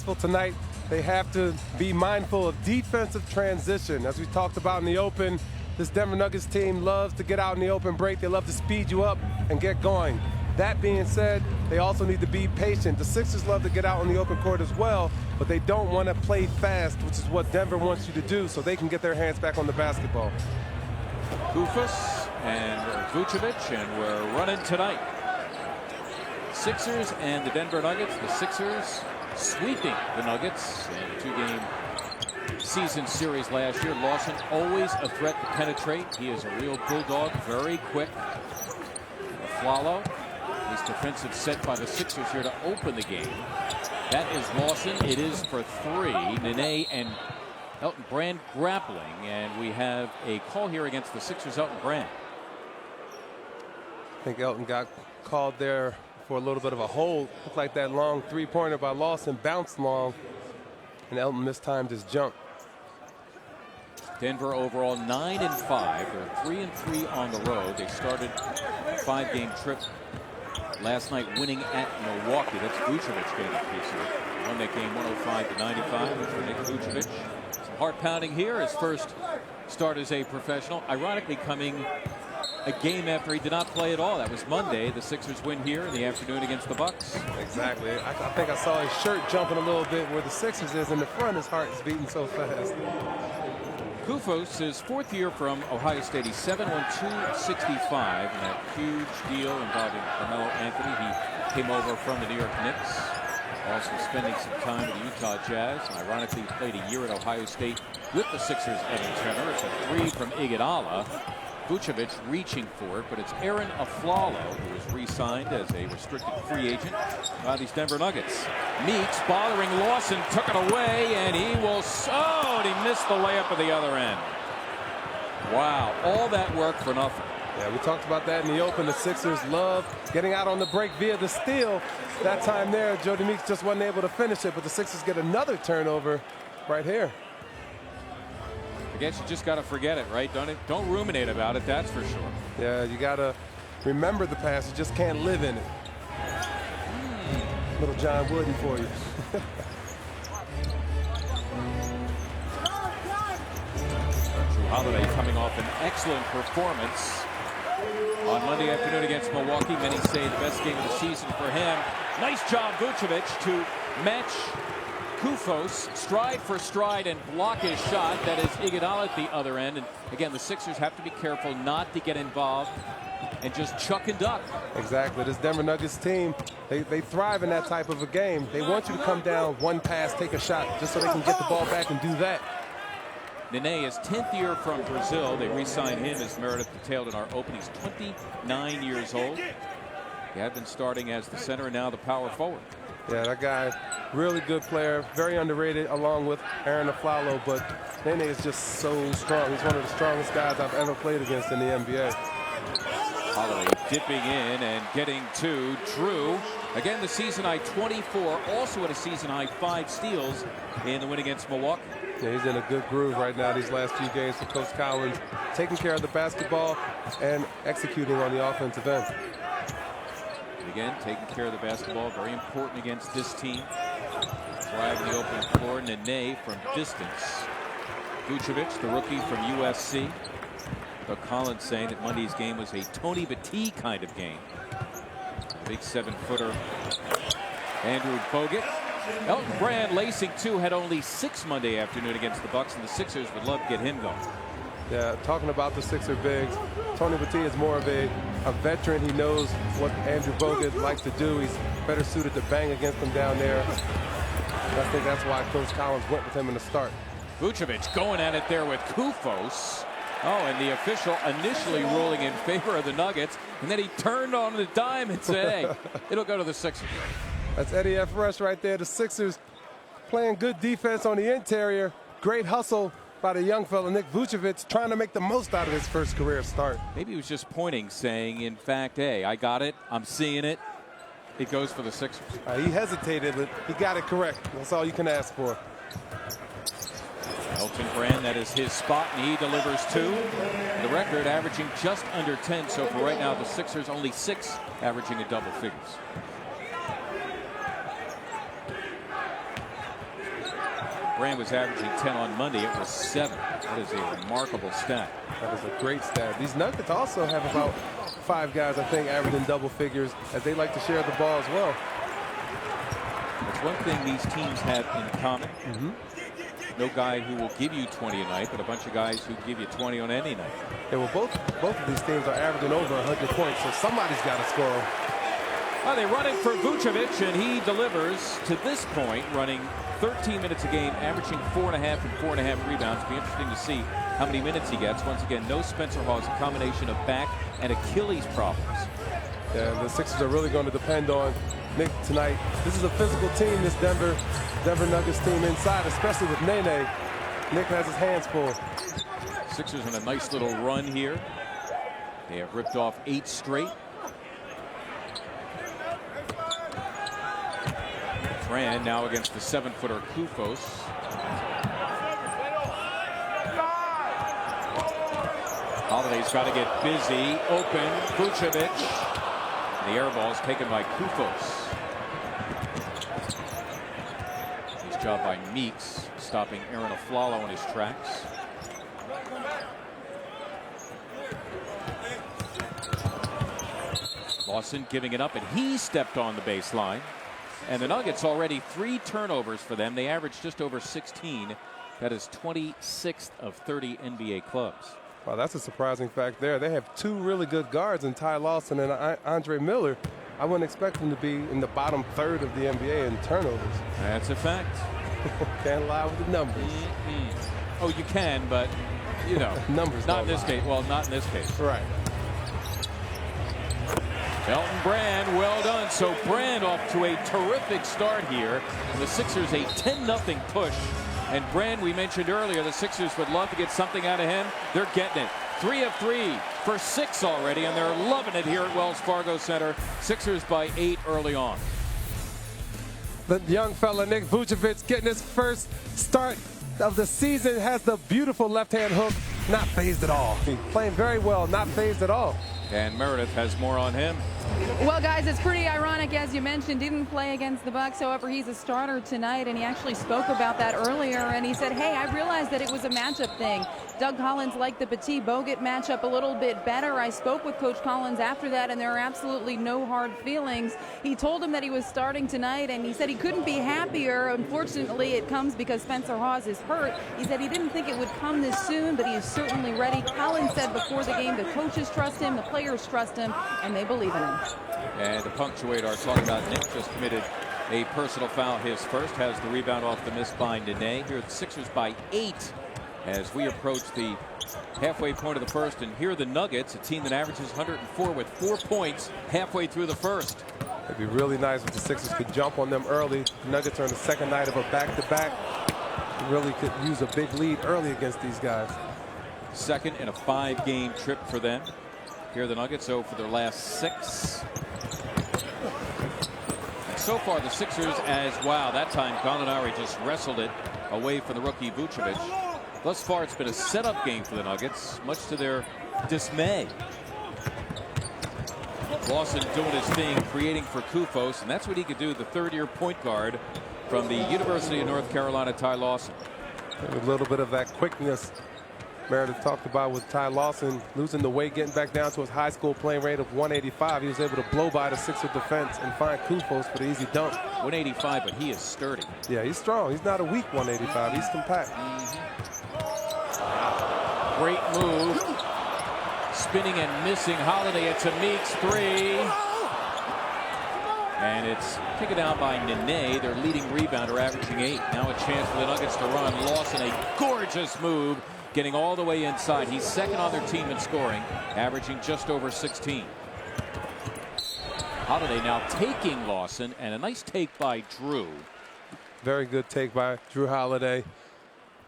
successful tonight, they have to be mindful of defensive transition. As we talked about in the open, this Denver Nuggets team loves to get out in the open break. They love to speed you up and get going. That being said, they also need to be patient. The Sixers love to get out on the open court as well, but they don't want to play fast, which is what Denver wants you to do, so they can get their hands back on the basketball. Koufos and Vucevic, and we're running tonight. Sixers and the Denver Nuggets. The Sixers sweeping the Nuggets in a two-game season series last year. Lawson always a threat to penetrate. He is a real bulldog, very quick. Afflalo, his defensive set by the Sixers here to open the game. That is Lawson. It is for three. Nene and Elton Brand grappling, and we have a call here against the Sixers. Elton Brand. I think Elton got called there for a little bit of a hold. Looked like that long three-pointer by Lawson bounced long, and Elton mistimed his jump. Denver overall 9-5. They're 3-3 on the road. They started a 5-game trip last night, winning at Milwaukee. That's Vucevic getting a piece of it. Won that game 105-95 for Nick Vucevic. Some heart pounding here. His first start as a professional. Ironically, coming a game after he did not play at all. That was Monday. The Sixers win here in the afternoon against the Bucks. Exactly. I think I saw his shirt jumping a little bit where the Sixers is in the front. His heart is beating so fast. Koufos, his fourth year from Ohio State. He's 7'1", 265, and that huge deal involving Carmelo Anthony. He came over from the New York Knicks, also spending some time with the Utah Jazz. And ironically, he played a year at Ohio State with the Sixers Evan Turner. It's a three from Iguodala. Vucevic reaching for it, but it's Aaron Afflalo, who was re-signed as a restricted free agent by these Denver Nuggets. Meeks bothering Lawson, took it away, and he will. Oh, and he missed the layup at the other end. Wow, all that work for nothing. Yeah, we talked about that in the open. The Sixers love getting out on the break via the steal. That time there, Jody Meeks just wasn't able to finish it, but the Sixers get another turnover right here. I guess you just got to forget it, right? Don't ruminate about it, that's for sure. Yeah, you got to remember the past. You just can't live in it. Little John Wooden for you. Jrue Holiday coming off an excellent performance on Monday afternoon against Milwaukee. Many say the best game of the season for him. Nice job, Vucevic, to match Koufos stride for stride and block his shot. That is Iguodala at the other end. And again, the Sixers have to be careful not to get involved and just chuck and duck. Exactly. This Denver Nuggets team, they thrive in that type of a game. They want you to come down, one pass, take a shot, just so they can get the ball back and do that. Nene is 10th year from Brazil. They re-signed him, as Meredith detailed in our opening. He's 29 years old. He had been starting as the center and now the power forward. Yeah, that guy, really good player, very underrated along with Aaron Afflalo, but Nene is just so strong. He's one of the strongest guys I've ever played against in the NBA. Holiday dipping in and getting to Jrue. Again, the season high 24, also at a season high 5 steals in the win against Milwaukee. Yeah, he's in a good groove right now these last few games for Coach Collins, taking care of the basketball and executing on the offensive end. Again, taking care of the basketball, very important against this team. Driving the open floor, Nene from distance. Vucevic, the rookie from USC. Doug Collins saying that Monday's game was a Tony Battie kind of game. A big 7-footer, Andrew Bogut. Elton Brand lacing 2, had only 6 Monday afternoon against the Bucks, and the Sixers would love to get him going. Yeah, talking about the Sixer bigs, Tony Battie is more of a veteran. He knows what Andrew Bogut likes to do. He's better suited to bang against him down there. And I think that's why Coach Collins went with him in the start. Vucevic going at it there with Koufos. Oh, and the official initially ruling in favor of the Nuggets, and then he turned on the dime and said, hey, it'll go to the Sixers. That's Eddie F. Rush right there. The Sixers playing good defense on the interior. Great hustle by the young fella, Nick Vucevic, trying to make the most out of his first career start. Maybe he was just pointing, saying, in fact, hey, I got it. I'm seeing it. It goes for the Sixers. He hesitated, but he got it correct. That's all you can ask for. Elton Brand, that is his spot, and he delivers 2. The record averaging just under 10. So for right now, the Sixers only 6, averaging a double figures. Brand was averaging 10 on Monday. It was 7. That is a remarkable stat. That is a great stat. These Nuggets also have about 5 guys, I think, averaging double figures, as they like to share the ball as well. That's one thing these teams have in common. No guy who will give you 20 a night, but a bunch of guys who give you 20 on any night. Yeah, well, both of these teams are averaging over 100 points, so somebody's got to score. Well, they run it for Vucevic, and he delivers to this point, running 13 minutes a game, averaging 4.5 and 4.5 rebounds. It'll be interesting to see how many minutes he gets. Once again, no Spencer Hawes, a combination of back and Achilles problems. Yeah, the Sixers are really going to depend on Nick tonight. This is a physical team, this Denver Nuggets team inside, especially with Nene. Nick has his hands full. Sixers on a nice little run here. They have ripped off 8 straight. Brand now against the 7-footer Koufos. Holiday's got to get busy. Open. Vucevic. The air ball is taken by Koufos. Nice job by Meeks, stopping Aaron Aflalo in his tracks. Lawson giving it up, and he stepped on the baseline. And the Nuggets already 3 turnovers for them. They average just over 16. That is 26th of 30 NBA clubs. Wow, that's a surprising fact there. They have 2 really good guards in Ty Lawson and Andre Miller. I wouldn't expect them to be in the bottom third of the NBA in turnovers. That's a fact. Can't lie with the numbers. Oh, you can, but, you know. Numbers not in this lie. case. Well, not in this case. Right. Elton Brand, well done. So Brand off to a terrific start here. And the Sixers a 10-0 push. And Brand, we mentioned earlier, the Sixers would love to get something out of him. They're getting it. 3 of 3 for 6 already, and they're loving it here at Wells Fargo Center. Sixers by 8 early on. The young fella, Nick Vucevic, getting his first start of the season, has the beautiful left-hand hook. Not phased at all. Playing very well, not phased at all. And Meredith has more on him. Well, guys, it's pretty ironic, as you mentioned, didn't play against the Bucks. However, he's a starter tonight, and he actually spoke about that earlier. And he said, hey, I realized that it was a matchup thing. Doug Collins liked the Petit Bogut matchup a little bit better. I spoke with Coach Collins after that, and there are absolutely no hard feelings. He told him that he was starting tonight, and he said he couldn't be happier. Unfortunately, it comes because Spencer Hawes is hurt. He said he didn't think it would come this soon, but he is certainly ready. Collins said before the game the coaches trust him, the players trust him, and they believe in him. And the punctuator talking about Nick just committed a personal foul, his first, has the rebound off the miss by Nene. Here are the Sixers by 8 as we approach the halfway point of the first. And here are the Nuggets, a team that averages 104 with 4 points halfway through the first. It'd be really nice if the Sixers could jump on them early. The Nuggets are on the second night of a back-to-back. Really could use a big lead early against these guys. Second in a 5-game trip for them. Here are the Nuggets, for their last 6. And so far, the Sixers, wow, that time Gallinari just wrestled it away from the rookie Vucevic. Thus far, it's been a setup game for the Nuggets, much to their dismay. Lawson doing his thing, creating for Koufos, and that's what he could do, the 3rd-year point guard from the University of North Carolina, Ty Lawson. A little bit of that quickness Meredith talked about with Ty Lawson losing the weight, getting back down to his high school playing rate of 185. He was able to blow by the Sixer defense and find Koufos for the easy dunk. 185, but he is sturdy. Yeah, he's strong. He's not a weak 185. He's compact. Great move. Spinning and missing Holiday. It's a Meeks 3. And it's taken down by Nene, their leading rebounder, averaging 8. Now a chance for the Nuggets to run. Lawson, a gorgeous move, getting all the way inside. He's second on their team in scoring, averaging just over 16. Holiday now taking Lawson, and a nice take by Drew. Very good take by Drew Holiday.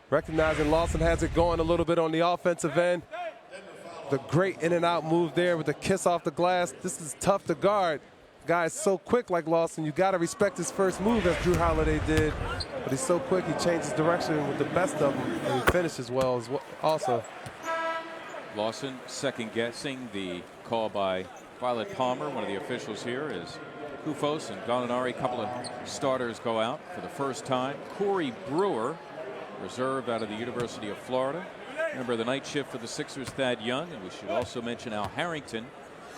Recognizing Lawson has it going a little bit on the offensive end. The great in and out move there with the kiss off the glass. This is tough to guard. Guy's so quick like Lawson. You got to respect his first move, as Drew Holiday did. But he's so quick, he changes direction with the best of them, and he finishes well as well also. Lawson second guessing the call by Violet Palmer, one of the officials here, as Koufos and Gallinari, a couple of starters go out for the first time. Corey Brewer reserve out of the University of Florida. Remember the night shift for the Sixers, Thad Young, and we should also mention Al Harrington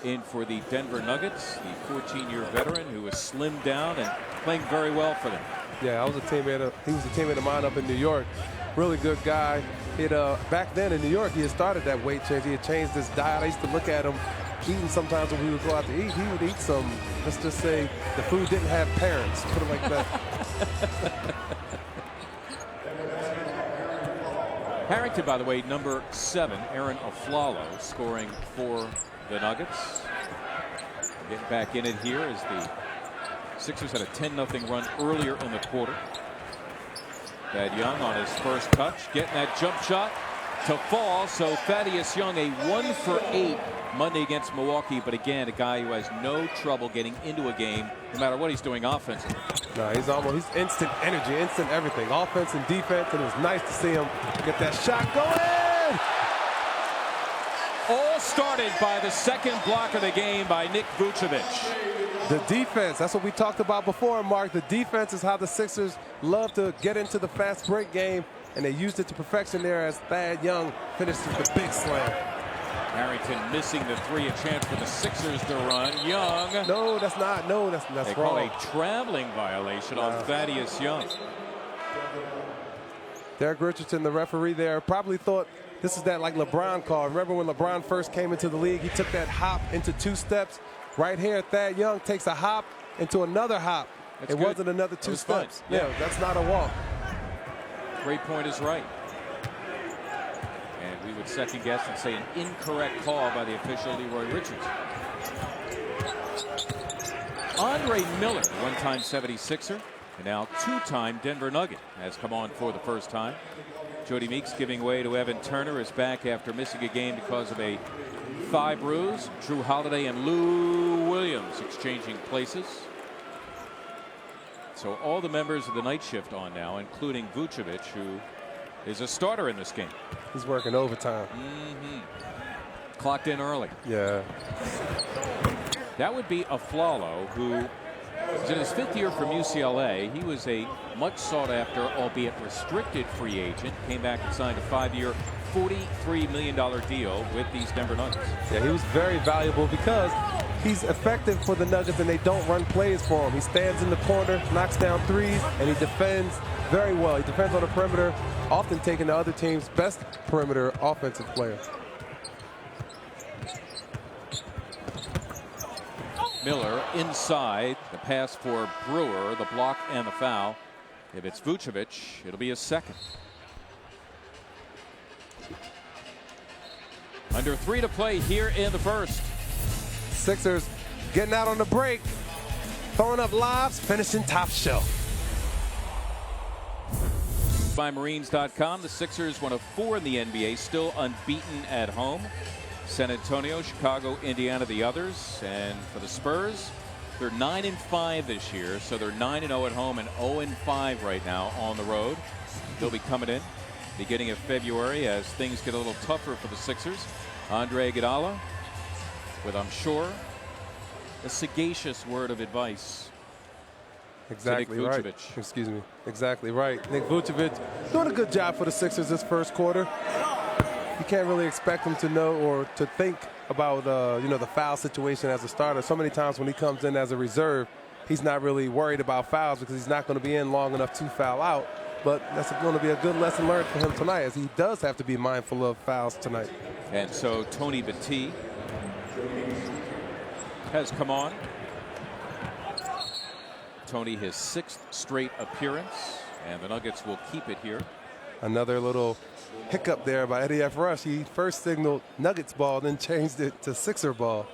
in for the Denver Nuggets, the 14-year veteran who was slimmed down and playing very well for them. Yeah, he was a teammate of mine up in New York. Really good guy. Back then in New York, he had started that weight change. He had changed his diet. I used to look at him eating sometimes when we would go out to eat. He would eat some, let's just say, the food didn't have parents, put it like that. Harrington, by the way, number 7, Aaron Aflalo, scoring for the Nuggets. Getting back in it here as the Sixers had a 10-0 run earlier in the quarter. Thad Young on his first touch, getting that jump shot to fall. So Thaddeus Young, a 1 for 8 Monday against Milwaukee, but again, a guy who has no trouble getting into a game, no matter what he's doing offensively. No, he's instant energy, instant everything, offense and defense, and it was nice to see him get that shot going. All started by the second block of the game by Nick Vucevic. The defense, that's what we talked about before, Mark. The defense is how the Sixers love to get into the fast break game, and they used it to perfection there as Thad Young finished with the big slam. Harrington missing the 3, a chance for the Sixers to run. Young. No, that's not. No, that's they wrong. Call a traveling violation on Thaddeus Young. Derek Richardson, the referee there, probably thought this is that like LeBron call. Remember when LeBron first came into the league, he took that hop into 2 steps. Right here, Thad Young takes a hop into another hop. That's it good. wasn't another 2 steps. Yeah. That's not a walk. Great point is right. And we would second guess and say an incorrect call by the official Leroy Richardson. Andre Miller, one-time 76er, and now 2-time Denver Nugget, has come on for the first time. Jody Meeks giving way to Evan Turner is back after missing a game because of a thigh bruise. Drew Holiday and Lou Williams exchanging places. So all the members of the night shift on now, including Vucevic, who is a starter in this game. He's working overtime. Clocked in early. Yeah. That would be Aflalo, who is in his 5th year from UCLA. He was a much sought after, albeit restricted free agent. Came back and signed a 5-year, $43 million deal with these Denver Nuggets. Yeah, he was very valuable because he's effective for the Nuggets and they don't run plays for him. He stands in the corner, knocks down threes, and he defends very well. He defends on the perimeter, often taking the other team's best perimeter offensive player. Miller inside, the pass for Brewer, the block and the foul. If it's Vucevic, it'll be his 2nd. Under 3 to play here in the first. Sixers getting out on the break, throwing up lobs, finishing top shelf. By Marines.com, the Sixers, one of 4 in the NBA, still unbeaten at home. San Antonio, Chicago, Indiana, the others. And for the Spurs, they're 9-5 this year, so they're 9-0 at home and 0-5 right now on the road. They'll be coming in beginning of February as things get a little tougher for the Sixers. Andre Iguodala with, I'm sure, a sagacious word of advice. Exactly Nick right. Vucevic. Excuse me. Exactly right. Nick Vucevic doing a good job for the Sixers this first quarter. You can't really expect him to know or to think about the foul situation as a starter. So many times when he comes in as a reserve, he's not really worried about fouls because he's not going to be in long enough to foul out. But that's going to be a good lesson learned for him tonight, as he does have to be mindful of fouls tonight. And so Tony Battie has come on. Tony, his 6th straight appearance, and the Nuggets will keep it here. Another little hiccup there by Eddie F. Rush. He first signaled Nuggets ball, then changed it to Sixer ball.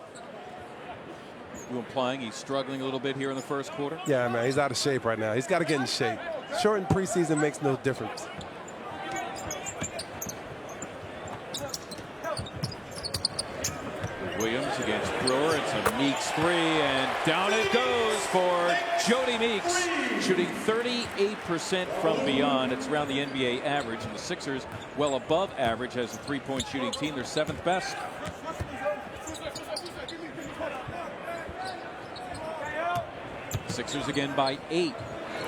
You implying he's struggling a little bit here in the first quarter? Yeah, man, he's out of shape right now. He's got to get in shape. Shortened preseason makes no difference. Williams against Brewer. It's a Meeks 3, and down it goes for Jody Meeks, shooting 38% from beyond. It's around the NBA average, and the Sixers well above average as a 3-point shooting team. They're 7th best. Sixers again by 8.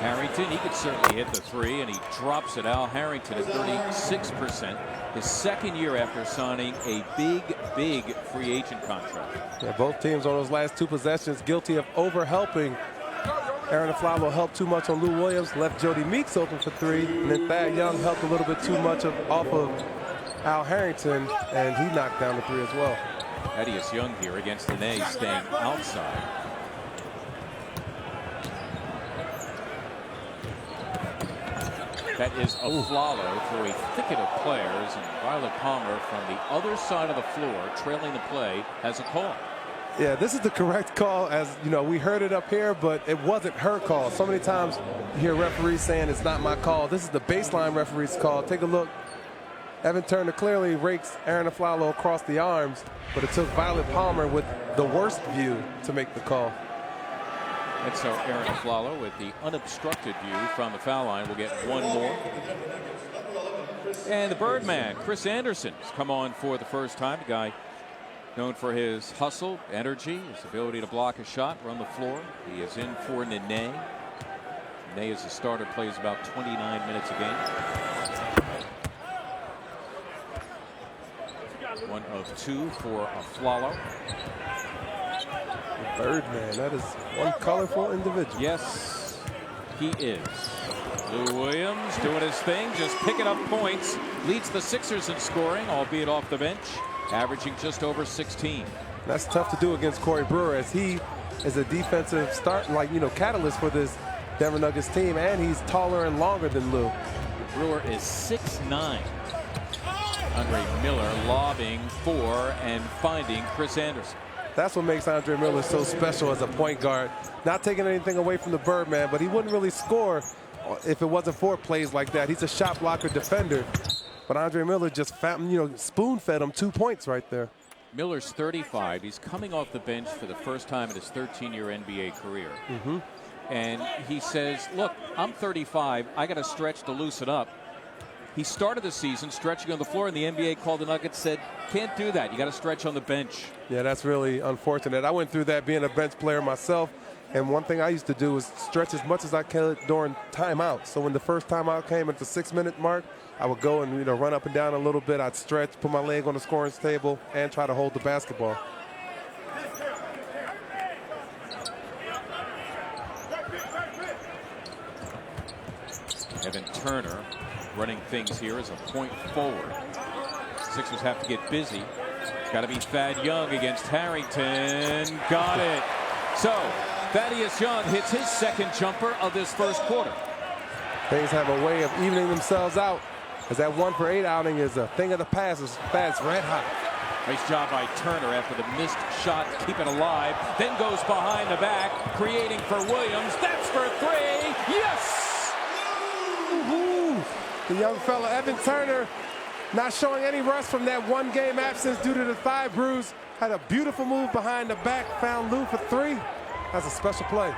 Harrington, he could certainly hit the three, and he drops it. Al Harrington at 36%. His second year after signing a big free agent contract. Yeah, both teams on those last two possessions guilty of over-helping. Aaron Aflalo helped too much on Lou Williams, left Jody Meeks open for three, and then Thad Young helped a little bit too much off of Al Harrington, and he knocked down the three as well. Thaddeus Young here against Nene, staying outside. That is Aflalo through a thicket of players, and Violet Palmer from the other side of the floor, trailing the play, has a call. Yeah, this is the correct call. As you know, we heard it up here, but it wasn't her call. So many times you hear referees saying it's not my call. This is the baseline referee's call. Take a look. Evan Turner clearly rakes Aaron Aflalo across the arms, but it took Violet Palmer with the worst view to make the call. And so Aaron Aflalo, with the unobstructed view from the foul line, will get one more. And the Birdman, Chris Anderson, has come on for the first time. The guy known for his hustle, energy, his ability to block a shot, run the floor. He is in for Nene. Nene, as a starter, plays about 29 minutes a game. One of two for Aflalo. Birdman, that is one colorful individual. Yes, he is. Lou Williams doing his thing, just picking up points. Leads the Sixers in scoring, albeit off the bench, averaging just over 16. That's tough to do against Corey Brewer, as he is a defensive catalyst for this Denver Nuggets team, and he's taller and longer than Lou. Brewer is 6'9". Andre Miller lobbing for and finding Chris Anderson. That's what makes Andre Miller so special as a point guard. Not taking anything away from the Birdman, but he wouldn't really score if it wasn't for plays like that. He's a shot blocker defender, but Andre Miller just spoon-fed him 2 points right there. Miller's 35. He's coming off the bench for the first time in his 13-year NBA career. And he says, look, I'm 35. I got to stretch to loosen up. He started the season stretching on the floor, and the NBA called the Nuggets, said, can't do that. You got to stretch on the bench. Yeah, that's really unfortunate. I went through that being a bench player myself, and one thing I used to do was stretch as much as I could during timeout. So when the first timeout came at the 6-minute mark, I would go and run up and down a little bit. I'd stretch, put my leg on the scoring table, and try to hold the basketball. Evan Turner running things here as a point forward. Sixers have to get busy. Got to be Thad Young against Harrington. Got it. So Thaddeus Young hits his second jumper of this first quarter. Things have a way of evening themselves out, as that 1 for 8 outing is a thing of the past. Thad's red hot. Nice job by Turner after the missed shot to keep it alive. Then goes behind the back, creating for Williams. That's for three. Yes! The young fella, Evan Turner, not showing any rust from that one-game absence due to the thigh bruise. Had a beautiful move behind the back, found Lou for three. That's a special play.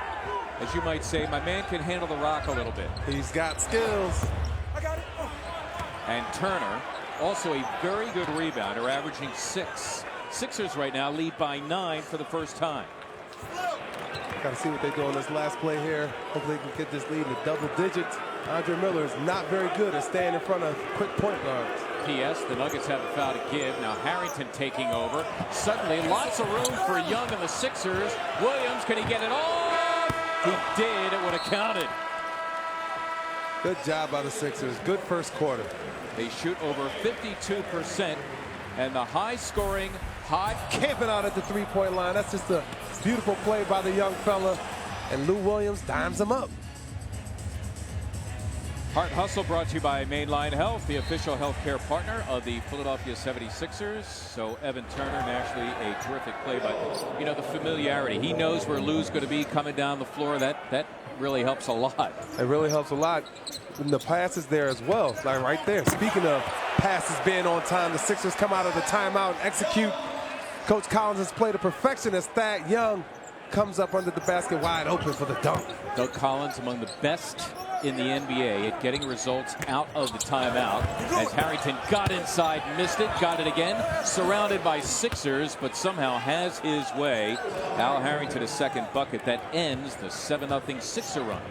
As you might say, my man can handle the rock a little bit. He's got skills. I got it. And Turner, also a very good rebounder, averaging 6. Sixers right now lead by 9 for the first time. Got to see what they do on this last play here. Hopefully they can get this lead in the double digits. Andre Miller is not very good at staying in front of quick point guards. P.S. The Nuggets have a foul to give. Now Harrington taking over. Suddenly lots of room for Young and the Sixers. Williams, can he get it off? He did. It would have counted. Good job by the Sixers. Good first quarter. They shoot over 52%. And the high-scoring, camping out at the three-point line. That's just a beautiful play by the young fella. And Lou Williams dimes him up. Heart Hustle brought to you by Mainline Health, the official healthcare partner of the Philadelphia 76ers. So Evan Turner, naturally a terrific play, but the familiarity. He knows where Lou's going to be coming down the floor. That really helps a lot. It really helps a lot. And the passes there as well, like right there. Speaking of passes being on time, the Sixers come out of the timeout and execute. Coach Collins has played to perfection as Thad Young comes up under the basket wide open for the dunk. Doug Collins among the best in the NBA at getting results out of the timeout, as Harrington got inside, missed it, got it again, surrounded by Sixers, but somehow has his way. Al Harrington, a second bucket that ends the 7-0 Sixer run.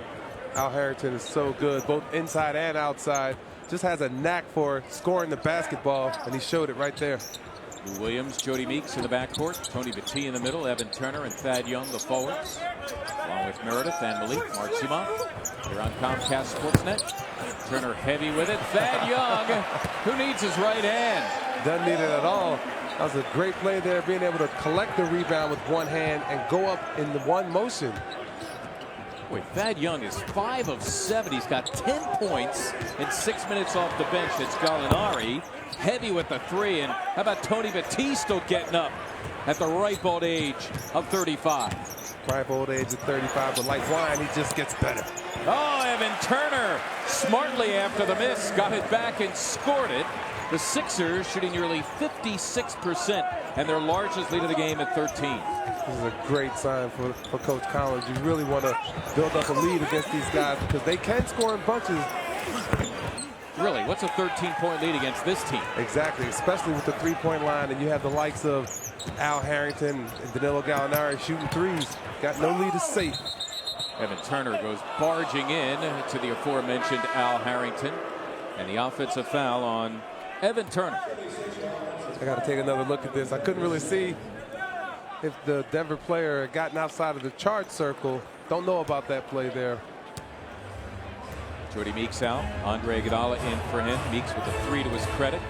Al Harrington is so good, both inside and outside. Just has a knack for scoring the basketball, and he showed it right there. Lou Williams, Jody Meeks in the backcourt, Tony Battie in the middle, Evan Turner and Thad Young the forwards, along with Meredith and Malik Marksima. Here on Comcast Sportsnet. Turner heavy with it. Thad Young, who needs his right hand. Doesn't need it at all. That was a great play there, being able to collect the rebound with one hand and go up in the one motion. Boy, Thad Young is 5 of 7. He's got 10 points in 6 minutes off the bench. It's Gallinari heavy with the 3. And how about Tony Battie still getting up at the ripe old age of 35? Ripe old age of 35, but like wine, he just gets better. Oh, Evan Turner smartly after the miss got it back and scored it. The Sixers shooting nearly 56% and their largest lead of the game at 13. This is a great sign for Coach Collins. You really want to build up a lead against these guys because they can score in bunches. Really, what's a 13-point lead against this team? Exactly, especially with the three-point line, and you have the likes of Al Harrington and Danilo Gallinari shooting threes. Got no lead is safe. Evan Turner goes barging in to the aforementioned Al Harrington, and the offensive foul on Evan Turner. I got to take another look at this. I couldn't really see if the Denver player had gotten outside of the chart circle. Don't know about that play there. Jody Meeks out. Andre Iguodala in for him. Meeks with a 3 to his credit.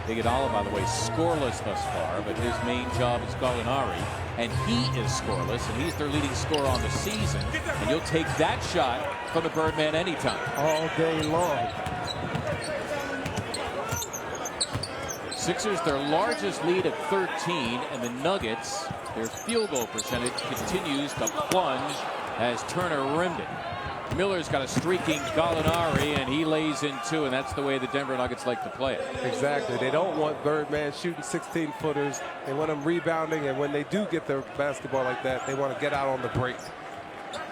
Iguodala, by the way, scoreless thus far, but his main job is Gallinari, and he is scoreless, and he's their leading scorer on the season. And you'll take that shot from the Birdman anytime. All day long. Sixers, their largest lead at 13, and the Nuggets, their field goal percentage continues to plunge as Turner rimmed it. Miller's got a streaking Gallinari, and he lays in 2, and that's the way the Denver Nuggets like to play it. Exactly. They don't want Birdman shooting 16-footers. They want him rebounding, and when they do get their basketball like that, they want to get out on the break.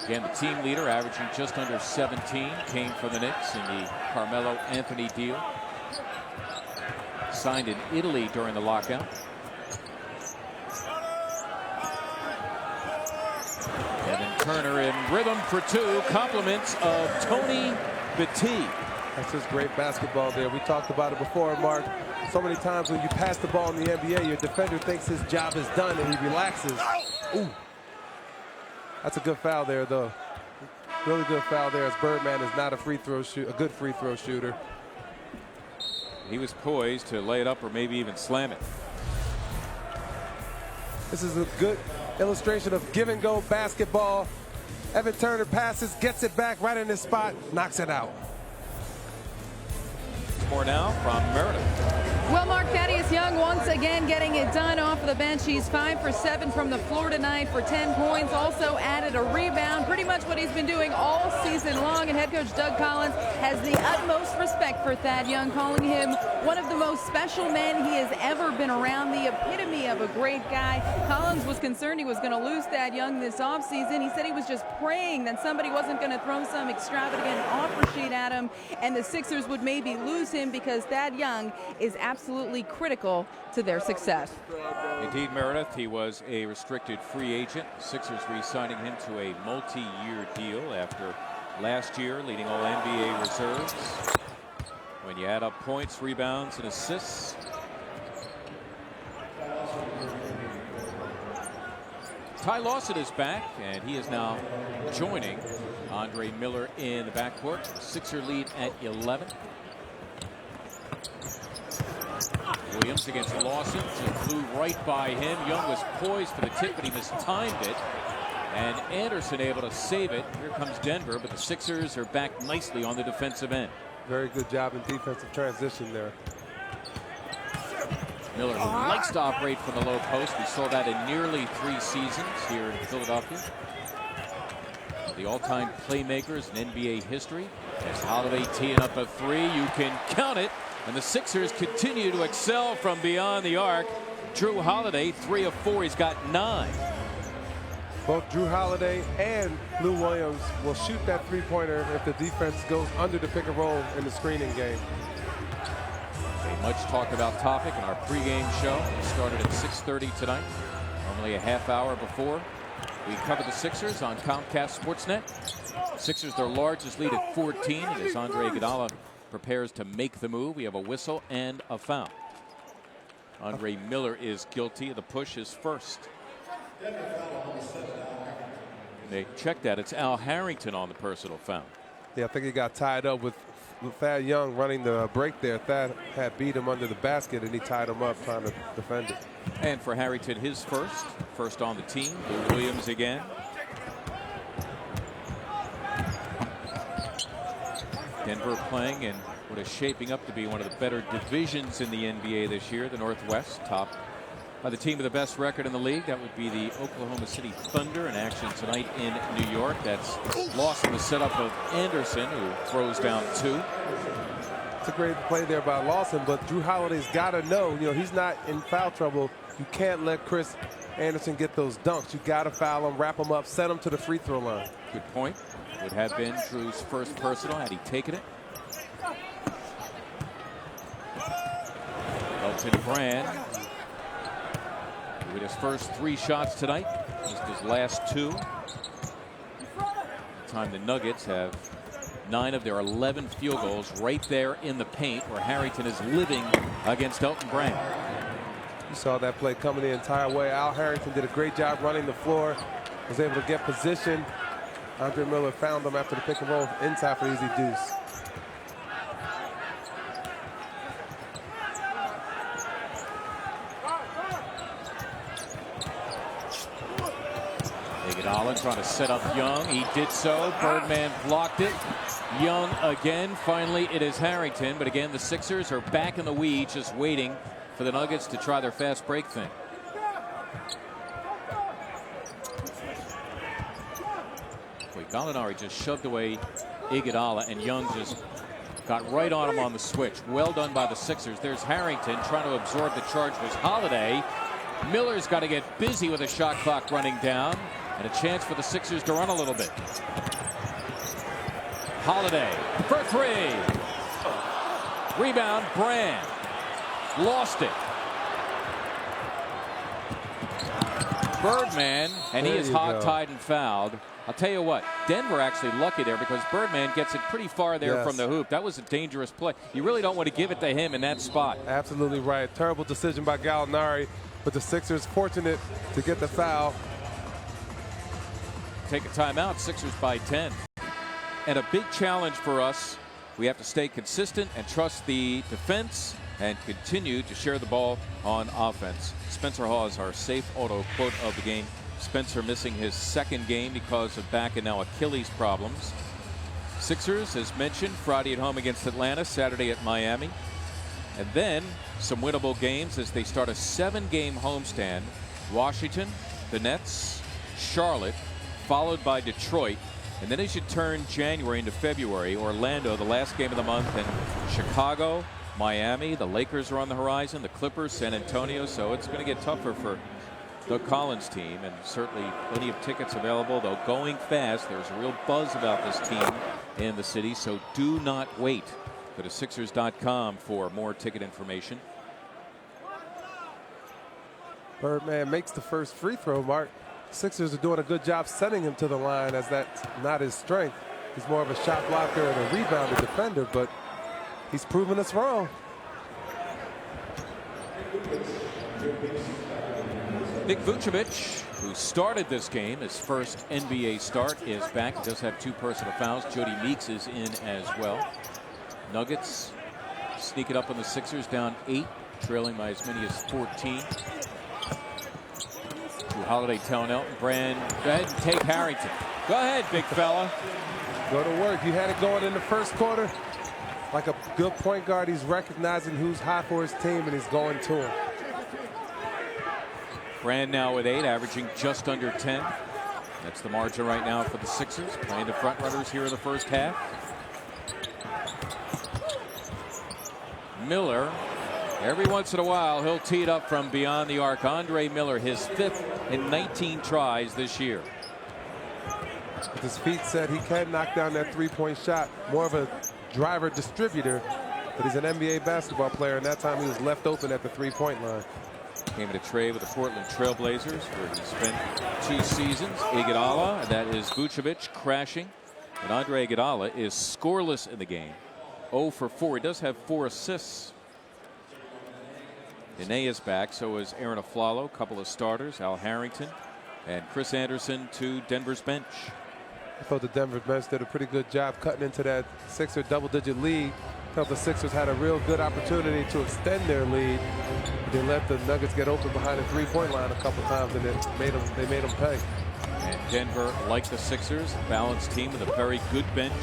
Again, the team leader, averaging just under 17, came from the Knicks in the Carmelo Anthony deal. Signed in Italy during the lockout. Evan Turner in rhythm for 2. Compliments of Tony Battie. That's just great basketball there. We talked about it before, Mark. So many times when you pass the ball in the NBA, your defender thinks his job is done and he relaxes. Ooh. That's a good foul there, though. Really good foul there, as Birdman is not a good free throw shooter. He was poised to lay it up or maybe even slam it. This is a good illustration of give and go basketball. Evan Turner passes, gets it back right in his spot, knocks it out. More now from Meredith. Well, Mark, Thaddeus Young once again getting it done off the bench. He's 5 for 7 from the floor tonight for 10 points. Also added a rebound. Pretty much what he's been doing all season long. And head coach Doug Collins has the utmost respect for Thad Young, calling him one of the most special men he has ever been around. The epitome of a great guy. Collins was concerned he was going to lose Thad Young this offseason. He said he was just praying that somebody wasn't going to throw some extravagant offer sheet at him and the Sixers would maybe lose him, because Thad Young is absolutely critical to their success. Indeed, Meredith, he was a restricted free agent. Sixers re-signing him to a multi-year deal after last year leading all NBA reserves. When you add up points, rebounds, and assists, Ty Lawson is back, and he is now joining Andre Miller in the backcourt. Sixer lead at 11. Williams against Lawson, just flew right by him. Young was poised for the tip, but he mistimed it. And Anderson able to save it. Here comes Denver, but the Sixers are back nicely on the defensive end. Very good job in defensive transition there. Miller, who likes to operate from the low post. We saw that in nearly 3 seasons here in Philadelphia. The all-time playmakers in NBA history. As Holiday teeing up a 3, you can count it. And the Sixers continue to excel from beyond the arc. Drew Holiday, 3 of 4. He's got 9. Both Drew Holiday and Lou Williams will shoot that three-pointer if the defense goes under the pick and roll in the screening game. A much talked about topic in our pregame show. It started at 6:30 tonight, normally a half hour before. We cover the Sixers on Comcast Sportsnet. Sixers their largest lead at 14 as Andre Iguodala prepares to make the move. We have a whistle and a foul. Andre Miller is guilty of the push, his first. They checked that. It's Al Harrington on the personal foul. Yeah, I think he got tied up with Thad Young running the break there. Thad had beat him under the basket, and he tied him up trying to defend it. And for Harrington, his first on the team. Lou Williams again. Denver playing in what is shaping up to be one of the better divisions in the NBA this year, the Northwest, topped by the team with the best record in the league. That would be the Oklahoma City Thunder in action tonight in New York. That's lost in the setup of Anderson, who throws down 2. It's a great play there by Lawson, but Drew Holiday's got to know, he's not in foul trouble. You can't let Chris Anderson get those dunks. You got to foul him, wrap him up, send him to the free throw line. Good point. Would have been Drew's first personal had he taken it. Elton Brand with his first 3 shots tonight, just his last 2. Time the Nuggets have 9 of their 11 field goals right there in the paint where Harrington is living against Elton Brand. You saw that play coming the entire way. Al Harrington did a great job running the floor, was able to get position. Andre Miller found him after the pick and roll inside for the easy deuce. Iguodala trying to set up Young. He did so. Birdman blocked it. Young again. Finally, it is Harrington. But again, the Sixers are back in the weeds, just waiting for the Nuggets to try their fast break thing. Wait, Gallinari just shoved away Iguodala, and Young just got right on him on the switch. Well done by the Sixers. There's Harrington trying to absorb the charge was Holiday. Miller's got to get busy with a shot clock running down, and a chance for the Sixers to run a little bit. Holiday for 3. Rebound, Brand. Lost it. Birdman, and he is hog-tied and fouled. I'll tell you what, Denver actually lucky there because Birdman gets it pretty far there from the hoop. That was a dangerous play. You really don't want to give it to him in that spot. Absolutely right. Terrible decision by Gallinari, but the Sixers fortunate to get the foul. Take a timeout, Sixers by 10. And a big challenge for us. We have to stay consistent and trust the defense and continue to share the ball on offense. Spencer Hall is our safe auto quote of the game. Spencer missing his 2nd game because of back and now Achilles problems. Sixers, as mentioned, Friday at home against Atlanta, Saturday at Miami. And then some winnable games as they start a 7-game homestand. Washington, the Nets, Charlotte, followed by Detroit. And then as you turn January into February, Orlando, the last game of the month, and Chicago, Miami, the Lakers are on the horizon, the Clippers, San Antonio. So it's going to get tougher for Doug Collins' team, and certainly plenty of tickets available, though going fast. There's a real buzz about this team in the city, so do not wait. Go to Sixers.com for more ticket information. Birdman makes the first free throw, Mark. Sixers are doing a good job setting him to the line, as that's not his strength. He's more of a shot blocker and a rebounder defender, but he's proven us wrong. Nick Vucevic, who started this game, his first NBA start, is back. He does have 2 personal fouls. Jody Meeks is in as well. Nuggets sneak it up on the Sixers, down 8, trailing by as many as 14. Drew Holiday telling Elton Brand, go ahead and take Harrington. Go ahead, big fella. Go to work. You had it going in the first quarter. Like a good point guard, he's recognizing who's hot for his team, and he's going to him. Brand now with 8, averaging just under 10. That's the margin right now for the Sixers, playing the front runners here in the first half. Miller, every once in a while, he'll tee it up from beyond the arc. Andre Miller, his 5th in 19 tries this year. With his feet set, he can knock down that 3-point shot. More of a driver distributor, but he's an NBA basketball player, and that time he was left open at the 3-point line. Came in a trade with the Portland Trailblazers, where he spent 2 seasons. Iguodala, and that is Vucevic crashing. And Andre Iguodala is scoreless in the game. 0 for 4. He does have 4 assists. Nene is back, so is Aaron Aflalo, a couple of starters, Al Harrington, and Chris Anderson to Denver's bench. I thought the Denver bench did a pretty good job cutting into that Sixer double-digit lead. I felt the Sixers had a real good opportunity to extend their lead. They let the Nuggets get open behind the three-point line a couple times, and they made them pay. And Denver, like the Sixers, balanced team with a very good bench.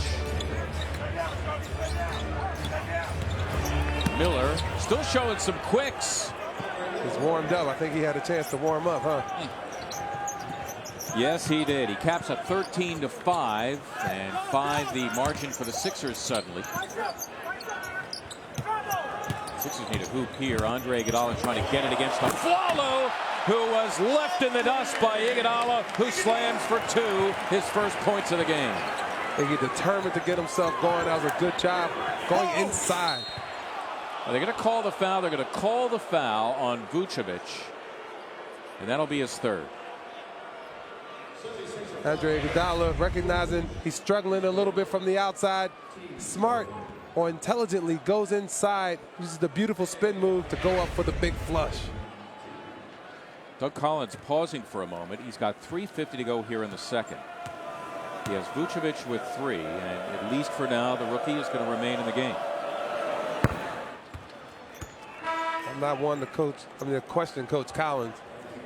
Miller still showing some quicks. He's warmed up. I think he had a chance to warm up, huh? Yes, he did. He caps a 13-5, and 5 the margin for the Sixers suddenly. Sixers need a hoop here. Andre Iguodala trying to get it against Aflalo, who was left in the dust by Iguodala, who slams for 2, his first points of the game. I think he's determined to get himself going. That was a good job going inside. Well, they're going to call the foul. They're going to call the foul on Vucevic, and that'll be his 3rd. Andre Iguodala, recognizing he's struggling a little bit from the outside, smart or intelligently goes inside, uses the beautiful spin move to go up for the big flush. Doug Collins pausing for a moment. He's got 3:50 to go here in the second. He has Vucevic with 3, and at least for now, the rookie is going to remain in the game. I'm not one to question Coach Collins.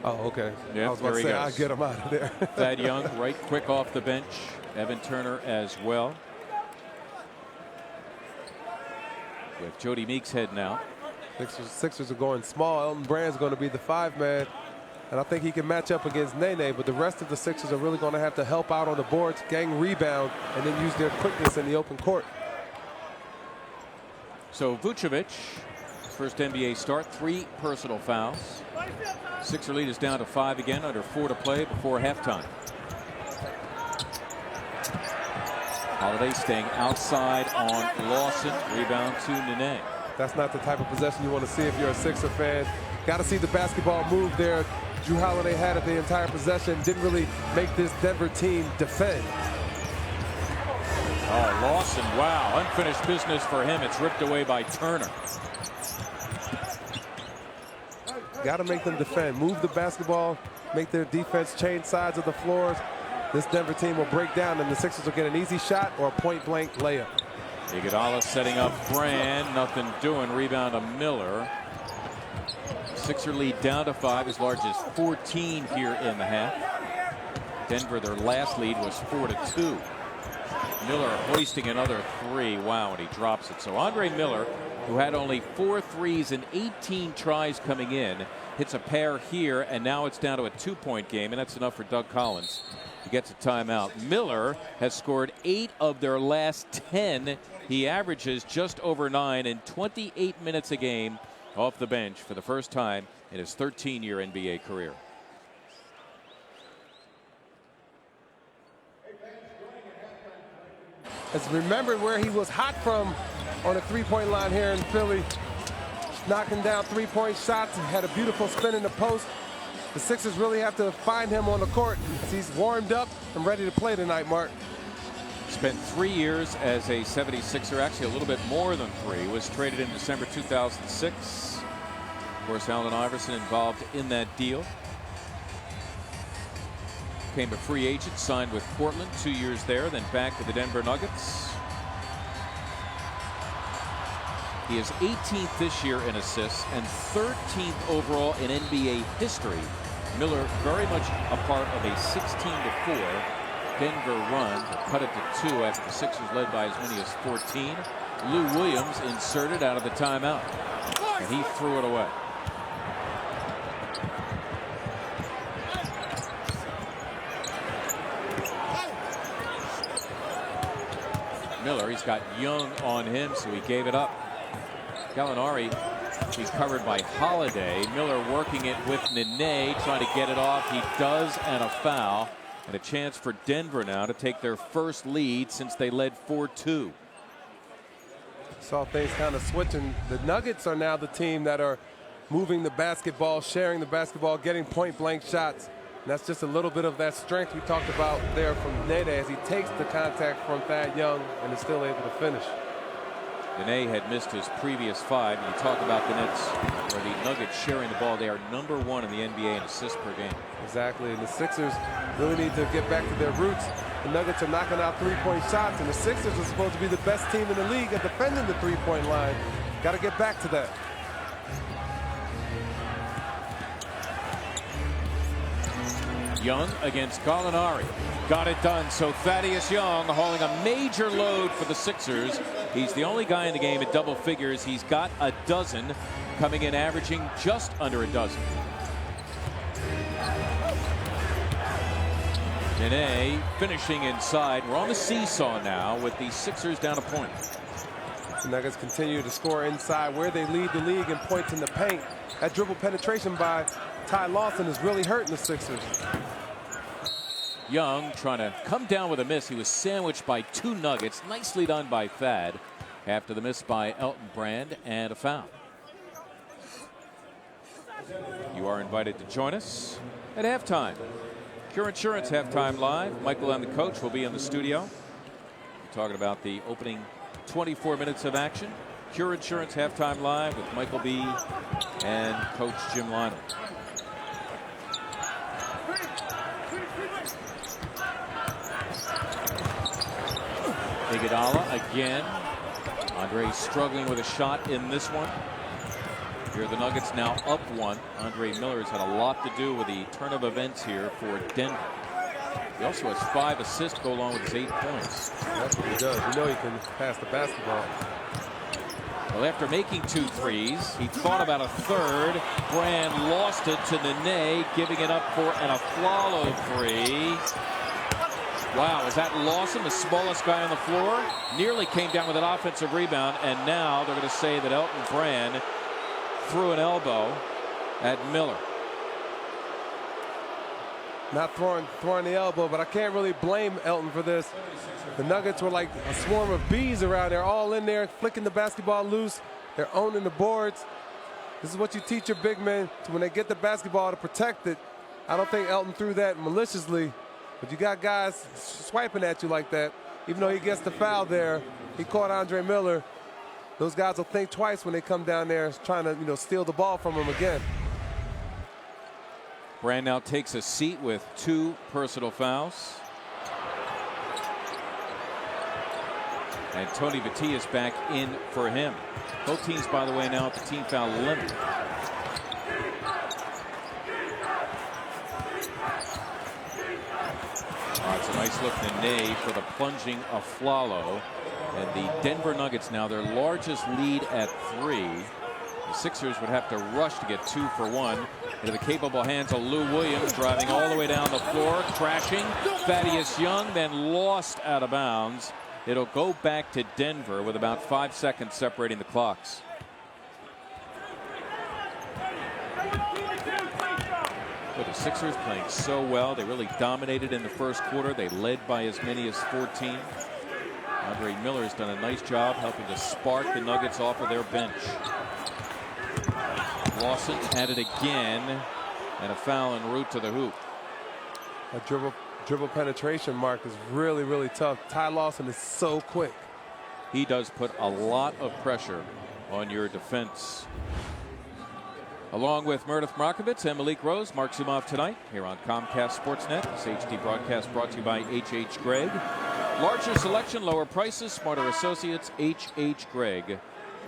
Oh, okay. Yeah, I was about to say, I'll get him out of there. Thad Young, right quick off the bench. Evan Turner as well. We have Jody Meeks heading out. Sixers are going small. Elton Brand's going to be the 5-man. And I think he can match up against Nene, but the rest of the Sixers are really going to have to help out on the boards, gang rebound, and then use their quickness in the open court. So Vucevic, first NBA start, 3 personal fouls. Sixer lead is down to 5 again, under 4 to play before halftime. Holiday staying outside on Lawson, rebound to Nene. That's not the type of possession you want to see if you're a Sixer fan. Got to see the basketball move there. Drew Holiday had it the entire possession, didn't really make this Denver team defend. Oh, Lawson, wow, unfinished business for him. It's ripped away by Turner. Got to make them defend, move the basketball, make their defense change sides of the floors. This Denver team will break down, and the Sixers will get an easy shot or a point-blank layup. Iguodala setting up Brand, nothing doing. Rebound to Miller. Sixer lead down to 5, as large as 14 here in the half. Denver, their last lead was 4-2. Miller hoisting another 3. Wow, and he drops it. So Andre Miller, who had only 4 threes and 18 tries coming in, hits a pair here, and now it's down to a 2-point game, and that's enough for Doug Collins. He gets a timeout. Miller has scored 8 of their last 10. He averages just over 9 in 28 minutes a game off the bench for the first time in his 13-year NBA career. Let's remember where he was hot from on the three-point line here in Philly. Knocking down three-point shots. Had a beautiful spin in the post. The Sixers really have to find him on the court as he's warmed up and ready to play tonight, Mark. Spent 3 years as a 76er, actually a little bit more than 3. Was traded in December 2006. Of course, Allen Iverson involved in that deal. Became a free agent, signed with Portland, 2 years there, then back with the Denver Nuggets. He is 18th this year in assists and 13th overall in NBA history. Miller very much a part of a 16-4 Denver run, cut it to 2 after the Sixers led by as many as 14. Lou Williams inserted out of the timeout, and he threw it away. Miller, he's got Young on him, so he gave it up. Gallinari, he's covered by Holiday. Miller working it with Nene, trying to get it off. He does, and a foul. And a chance for Denver now to take their first lead since they led 4-2. Saw things kind of switching. The Nuggets are now the team that are moving the basketball, sharing the basketball, getting point-blank shots. And that's just a little bit of that strength we talked about there from Nene as he takes the contact from Thad Young and is still able to finish. Nene had missed his previous 5. And you talk about the Nets or the Nuggets sharing the ball. They are #1 in the NBA in assists per game. Exactly, and the Sixers really need to get back to their roots. The Nuggets are knocking out three-point shots, and the Sixers are supposed to be the best team in the league at defending the three-point line. Got to get back to that. Young against Gallinari. Got it done. So Thaddeus Young hauling a major load for the Sixers. He's the only guy in the game at double figures. He's got a dozen, coming in averaging just under a dozen. Nene finishing inside. We're on the seesaw now with the Sixers down a point. The Nuggets continue to score inside where they lead the league in points in the paint. That dribble penetration by Ty Lawson is really hurting the Sixers. Young trying to come down with a miss. He was sandwiched by 2 Nuggets. Nicely done by Thad after the miss by Elton Brand and a foul. You are invited to join us at halftime. Cure Insurance Halftime Live. Michael and the coach will be in the studio. We're talking about the opening 24 minutes of action. Cure Insurance Halftime Live with Michael B. and Coach Jim Lionel. Iguodala again. Andre struggling with a shot in this one. Here the Nuggets now up 1. Andre Miller's had a lot to do with the turn of events here for Denver. He also has 5 assists to go along with his 8 points. That's what he does. You know he can pass the basketball. Well, after making 2 threes, he thought about a third. Brand lost it to Nene, giving it up for an Afflalo 3. Wow, is that Lawson, the smallest guy on the floor? Nearly came down with an offensive rebound, and now they're going to say that Elton Brand threw an elbow at Miller. Not throwing the elbow, but I can't really blame Elton for this. The Nuggets were like a swarm of bees around there, all in there, flicking the basketball loose. They're owning the boards. This is what you teach your big men to when they get the basketball to protect it. I don't think Elton threw that maliciously, but you got guys swiping at you like that. Even though he gets the foul there, he caught Andre Miller. Those guys will think twice when they come down there trying to, steal the ball from him again. Brand now takes a seat with 2 personal fouls. And Tony Battie is back in for him. Both teams, by the way, now at the team foul limit. It's a nice look to Nene for the plunging Afflalo. And the Denver Nuggets now their largest lead at 3. The Sixers would have to rush to get 2 for 1. Into the capable hands of Lou Williams, driving all the way down the floor, crashing. Thaddeus Young then lost out of bounds. It'll go back to Denver with about 5 seconds separating the clocks. But the Sixers playing so well. They really dominated in the first quarter. They led by as many as 14. Andre Miller's done a nice job helping to spark the Nuggets off of their bench. Lawson had it again, and a foul en route to the hoop. A dribble penetration mark is really, really tough. Ty Lawson is so quick. He does put a lot of pressure on your defense. Along with Meredith Markovitz and Malik Rose, Mark Zumov tonight here on Comcast Sportsnet. This HD broadcast brought to you by H.H. Gregg. Larger selection, lower prices, smarter associates, H.H. Gregg.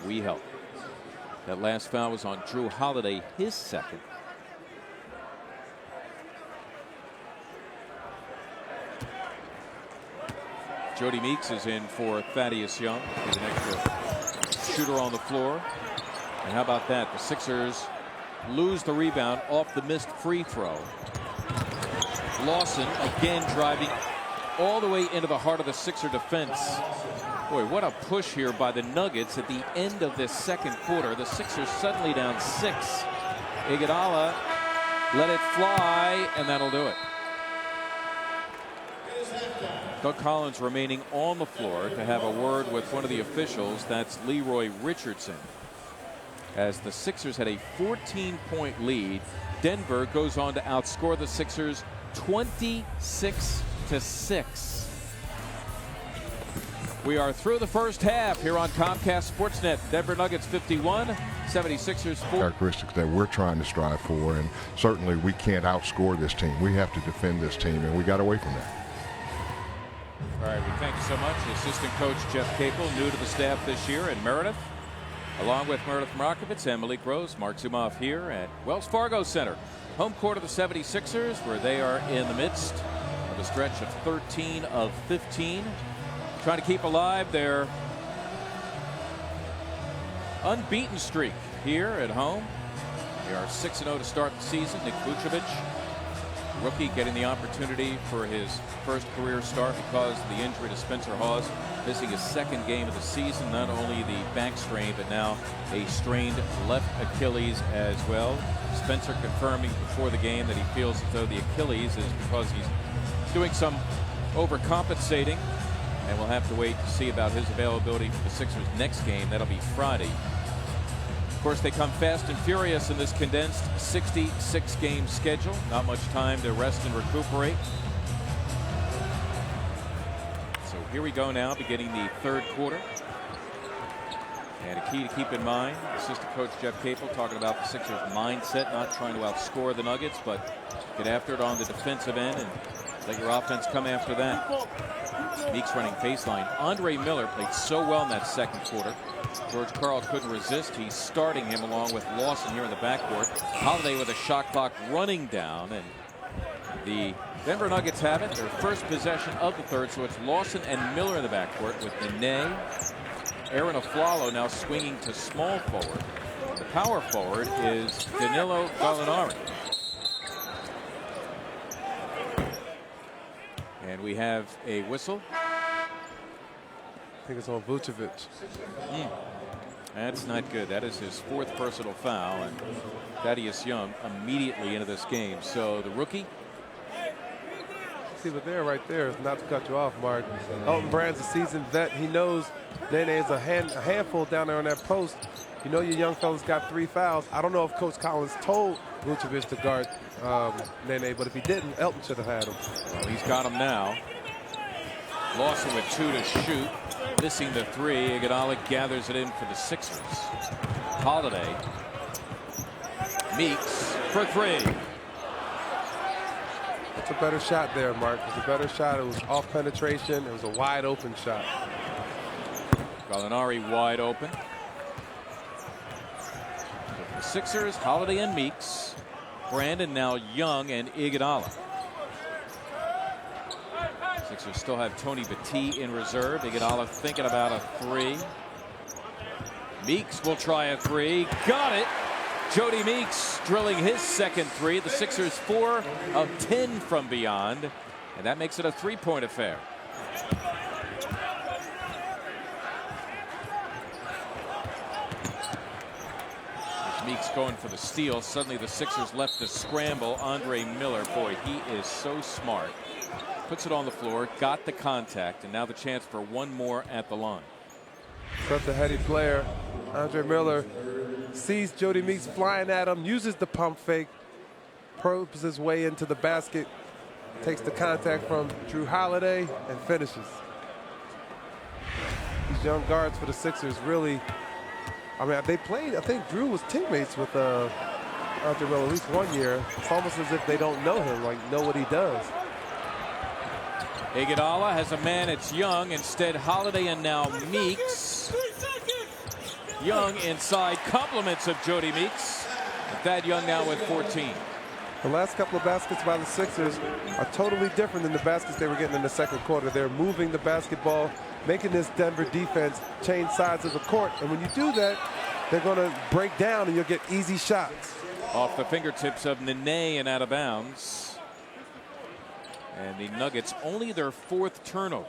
We help. That last foul was on Drew Holiday, his second. Jody Meeks is in for Thaddeus Young. He's an extra shooter on the floor. And how about that? The Sixers lose the rebound off the missed free throw. Lawson again driving all the way into the heart of the Sixer defense. Boy, what a push here by the Nuggets at the end of this second quarter. The Sixers suddenly down 6. Iguodala let it fly, and that'll do it. Doug Collins remaining on the floor to have a word with one of the officials. That's Leroy Richardson. as the Sixers had a 14-point lead. Denver goes on to outscore the Sixers 26-6. We are through the first half here on Comcast Sportsnet. Denver Nuggets 51, 76ers 4. Characteristics that we're trying to strive for, and certainly we can't outscore this team. We have to defend this team, and we got away from that. All right, we thank you so much. Assistant coach Jeff Capel, new to the staff this year, and Meredith, along with Meredith Marakovitz and Malik Rose. Mark Zumoff here at Wells Fargo Center, home court of the 76ers, where they are in the midst of a stretch of 13 of 15. Trying to keep alive their unbeaten streak here at home. They are 6-0 to start the season. Nik Vucevic, rookie, getting the opportunity for his first career start because of the injury to Spencer Hawes, missing his second game of the season. Not only the back strain, but now a strained left Achilles as well. Spencer confirming before the game that he feels as though the Achilles is because he's doing some overcompensating. And we'll have to wait to see about his availability for the Sixers' next game. That'll be Friday. Of course, they come fast and furious in this condensed 66-game schedule. Not much time to rest and recuperate. So here we go now, beginning the third quarter. And a key to keep in mind, assistant coach Jeff Capel talking about the Sixers' mindset, not trying to outscore the Nuggets, but get after it on the defensive end and let your offense come after that. Meeks running baseline. Andre Miller played so well in that second quarter. George Karl couldn't resist. He's starting him along with Lawson here in the backcourt. Holiday with a shot clock running down, and the Denver Nuggets have it. Their first possession of the third, so it's Lawson and Miller in the backcourt with Nene. Aaron Aflalo now swinging to small forward. The power forward is Danilo Gallinari. And we have a whistle. I think it's on Vucevic. That's not good. That is his fourth personal foul, and Thaddeus Young immediately into this game. So the rookie. See, but there, right there, is not to cut you off, Mark. Elton Brand's a seasoned vet. He knows Nene is a handful down there on that post. You know your young fellas got 3 fouls. I don't know if Coach Collins told Vucevic to guard Nene, but if he didn't, Elton should have had him. Well, he's got him now. Lawson with 2 to shoot, missing the 3. Iguodala gathers it in for the Sixers. Holiday. Meeks for 3. It's a better shot there, Mark. It's a better shot. It was off penetration. It was a wide open shot. Gallinari wide open. The Sixers, Holiday and Meeks. Brandon now Young and Iguodala. Sixers still have Tony Battie in reserve. Iguodala thinking about a 3. Meeks will try a 3. Got it. Jody Meeks drilling his second 3. The Sixers 4 of 10 from beyond, and that makes it a 3-point affair. Meeks going for the steal. Suddenly the Sixers left to scramble. Andre Miller, boy, he is so smart. Puts it on the floor, got the contact, and now the chance for one more at the line. Such a heady player. Andre Miller sees Jody Meeks flying at him, uses the pump fake, probes his way into the basket, takes the contact from Drew Holiday, and finishes. These young guards for the Sixers really, I mean, they played, I think Drew was teammates with Andre Miller at least one year. It's almost as if they don't know him, like know what he does. Iguodala has a man, it's Young. Instead, Holiday and now Meeks. Young inside, compliments of Jody Meeks. Thad Young now with 14. The last couple of baskets by the Sixers are totally different than the baskets they were getting in the second quarter. They're moving the basketball, making this Denver defense change sides of the court. And when you do that, they're going to break down and you'll get easy shots. Off the fingertips of Nene and out of bounds. And the Nuggets only their 4th turnover.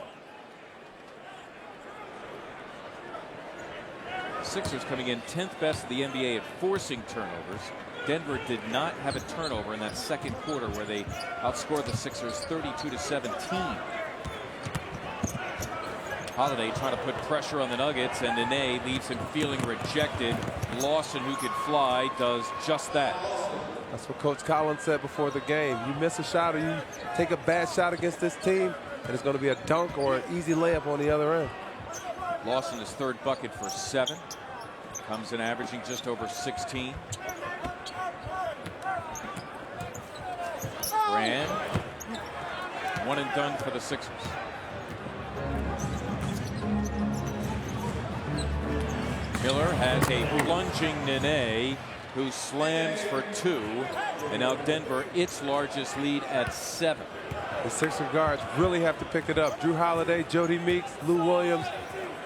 Sixers coming in 10th best in the NBA at forcing turnovers. Denver did not have a turnover in that second quarter where they outscored the Sixers 32-17. Holiday trying to put pressure on the Nuggets, and Nene leaves him feeling rejected. Lawson, who could fly, does just that. That's what Coach Collins said before the game. You miss a shot or you take a bad shot against this team, and it's going to be a dunk or an easy layup on the other end. Lawson, his third bucket for 7. Comes in averaging just over 16. Brand. One and done for the Sixers. Miller has a plunging Nene, who slams for 2. And now Denver, its largest lead at 7. The Sixer guards really have to pick it up. Drew Holiday, Jody Meeks, Lou Williams.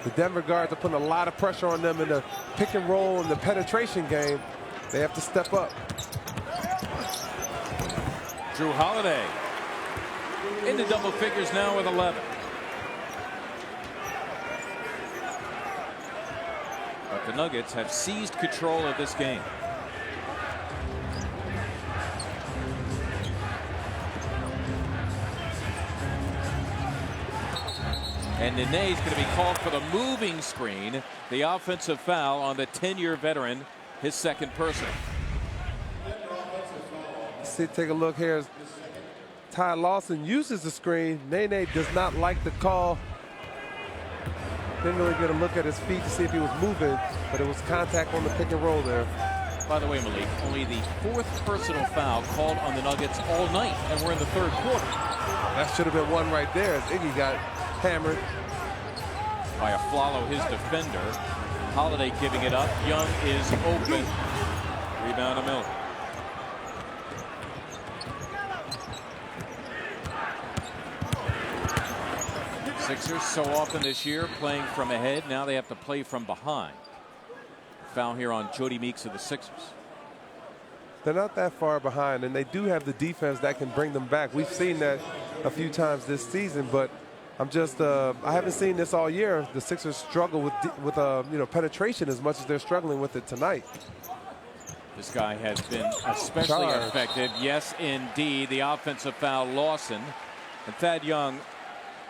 The Denver guards are putting a lot of pressure on them in the pick and roll and the penetration game. They have to step up. Drew Holiday in the double figures now with 11. But the Nuggets have seized control of this game. And Nene's going to be called for the moving screen. The offensive foul on the 10-year veteran, his second personal. See, take a look here. Ty Lawson uses the screen. Nene does not like the call. Didn't really get a look at his feet to see if he was moving, but it was contact on the pick and roll there. By the way, Malik, only the 4th personal foul called on the Nuggets all night, and we're in the 3rd quarter. That should have been one right there as Iggy got hammered by Aflalo, his defender. Holiday giving it up. Young is open. Rebound to Miller. Sixers so often this year playing from ahead. Now they have to play from behind. Foul here on Jody Meeks of the Sixers. They're not that far behind, and they do have the defense that can bring them back. We've seen that a few times this season, but I haven't seen this all year. The Sixers struggle with penetration as much as they're struggling with it tonight. This guy has been especially effective. Yes, indeed. The offensive foul, Lawson. And Thad Young,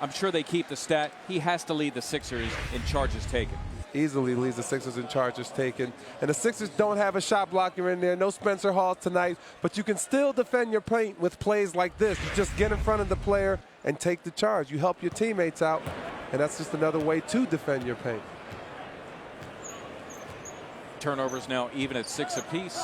I'm sure they keep the stat. He has to lead the Sixers in charges taken. Easily leads the Sixers in charges taken. And the Sixers don't have a shot blocker in there. No Spencer Hall tonight. But you can still defend your paint with plays like this. You just get in front of the player and take the charge. You help your teammates out. And that's just another way to defend your paint. Turnovers now even at 6 apiece.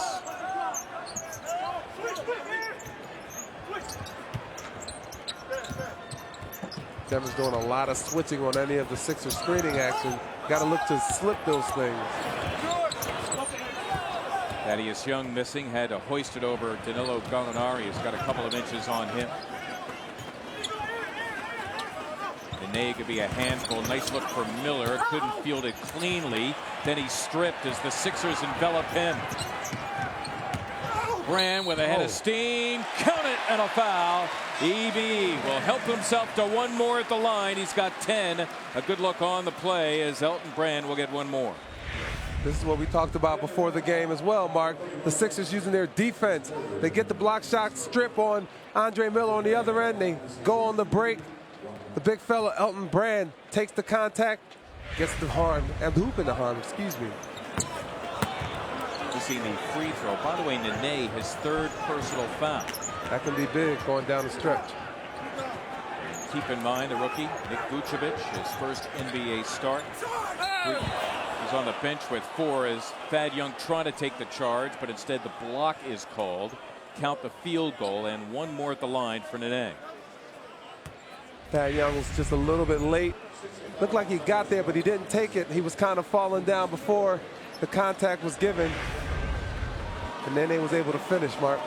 Denver's doing a lot of switching on any of the Sixers screening action. Got to look to slip those things. Thaddeus Young missing, had to hoist it over Danilo Gallinari. He's got a couple of inches on him. Nene could be a handful. Nice look for Miller. Couldn't field it cleanly. Then he's stripped as the Sixers envelop him. Brand with a head of steam. Count it, and a foul. EB will help himself to one more at the line. He's got 10. A good look on the play as Elton Brand will get one more. This is what we talked about before the game as well, Mark. The Sixers using their defense. They get the block shot strip on Andre Miller on the other end. They go on the break. The big fella, Elton Brand, takes the contact, gets the harm, and the hoop in the harm, excuse me. We see the free throw. By the way, Nene, his 3rd personal foul. That can be big going down the stretch. Keep in mind the rookie, Nick Vucevic, his first NBA start. He's on the bench with 4 as Thad Young trying to take the charge, but instead the block is called. Count the field goal, and one more at the line for Nene. Thad Young was just a little bit late. Looked like he got there, but he didn't take it. He was kind of falling down before the contact was given. And then they was able to finish, Mark.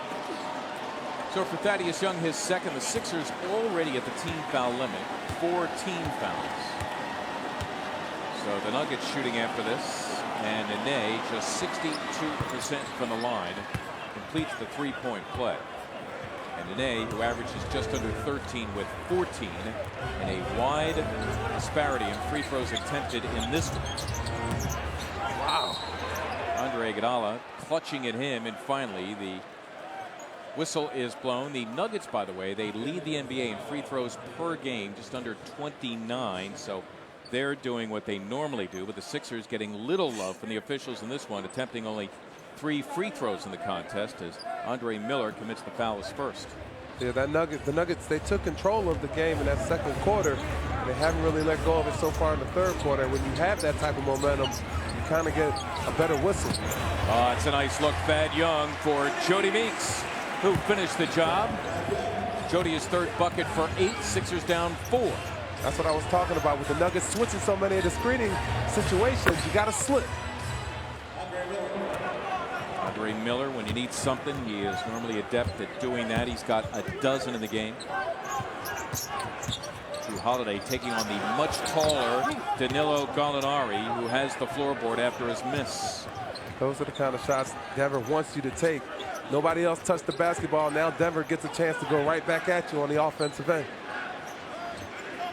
So for Thaddeus Young, his second, the Sixers already at the team foul limit. 4 team fouls. So the Nuggets shooting after this. And Nene just 62% from the line. Completes the 3-point play. And Nene, who averages just under 13 with 14, and a wide disparity in free throws attempted in this one. Wow. Andre Iguodala clutching at him, and finally the whistle is blown. The Nuggets, by the way, they lead the NBA in free throws per game, just under 29. So they're doing what they normally do, but the Sixers getting little love from the officials in this one, attempting only 3 free throws in the contest as Andre Miller commits the foul his first. Yeah, the Nuggets, they took control of the game in that second quarter. They haven't really let go of it so far in the third quarter. When you have that type of momentum, you kind of get a better whistle. It's a nice look. Thad Young for Jody Meeks, who finished the job. Jody his third bucket for 8. Sixers down 4. That's what I was talking about with the Nuggets switching so many of the screening situations. You got to slip. Andre Miller, when you need something, he is normally adept at doing that. He's got a dozen in the game. Jrue Holiday taking on the much taller Danilo Gallinari, who has the floorboard after his miss. Those are the kind of shots Denver wants you to take. Nobody else touched the basketball. Now Denver gets a chance to go right back at you on the offensive end.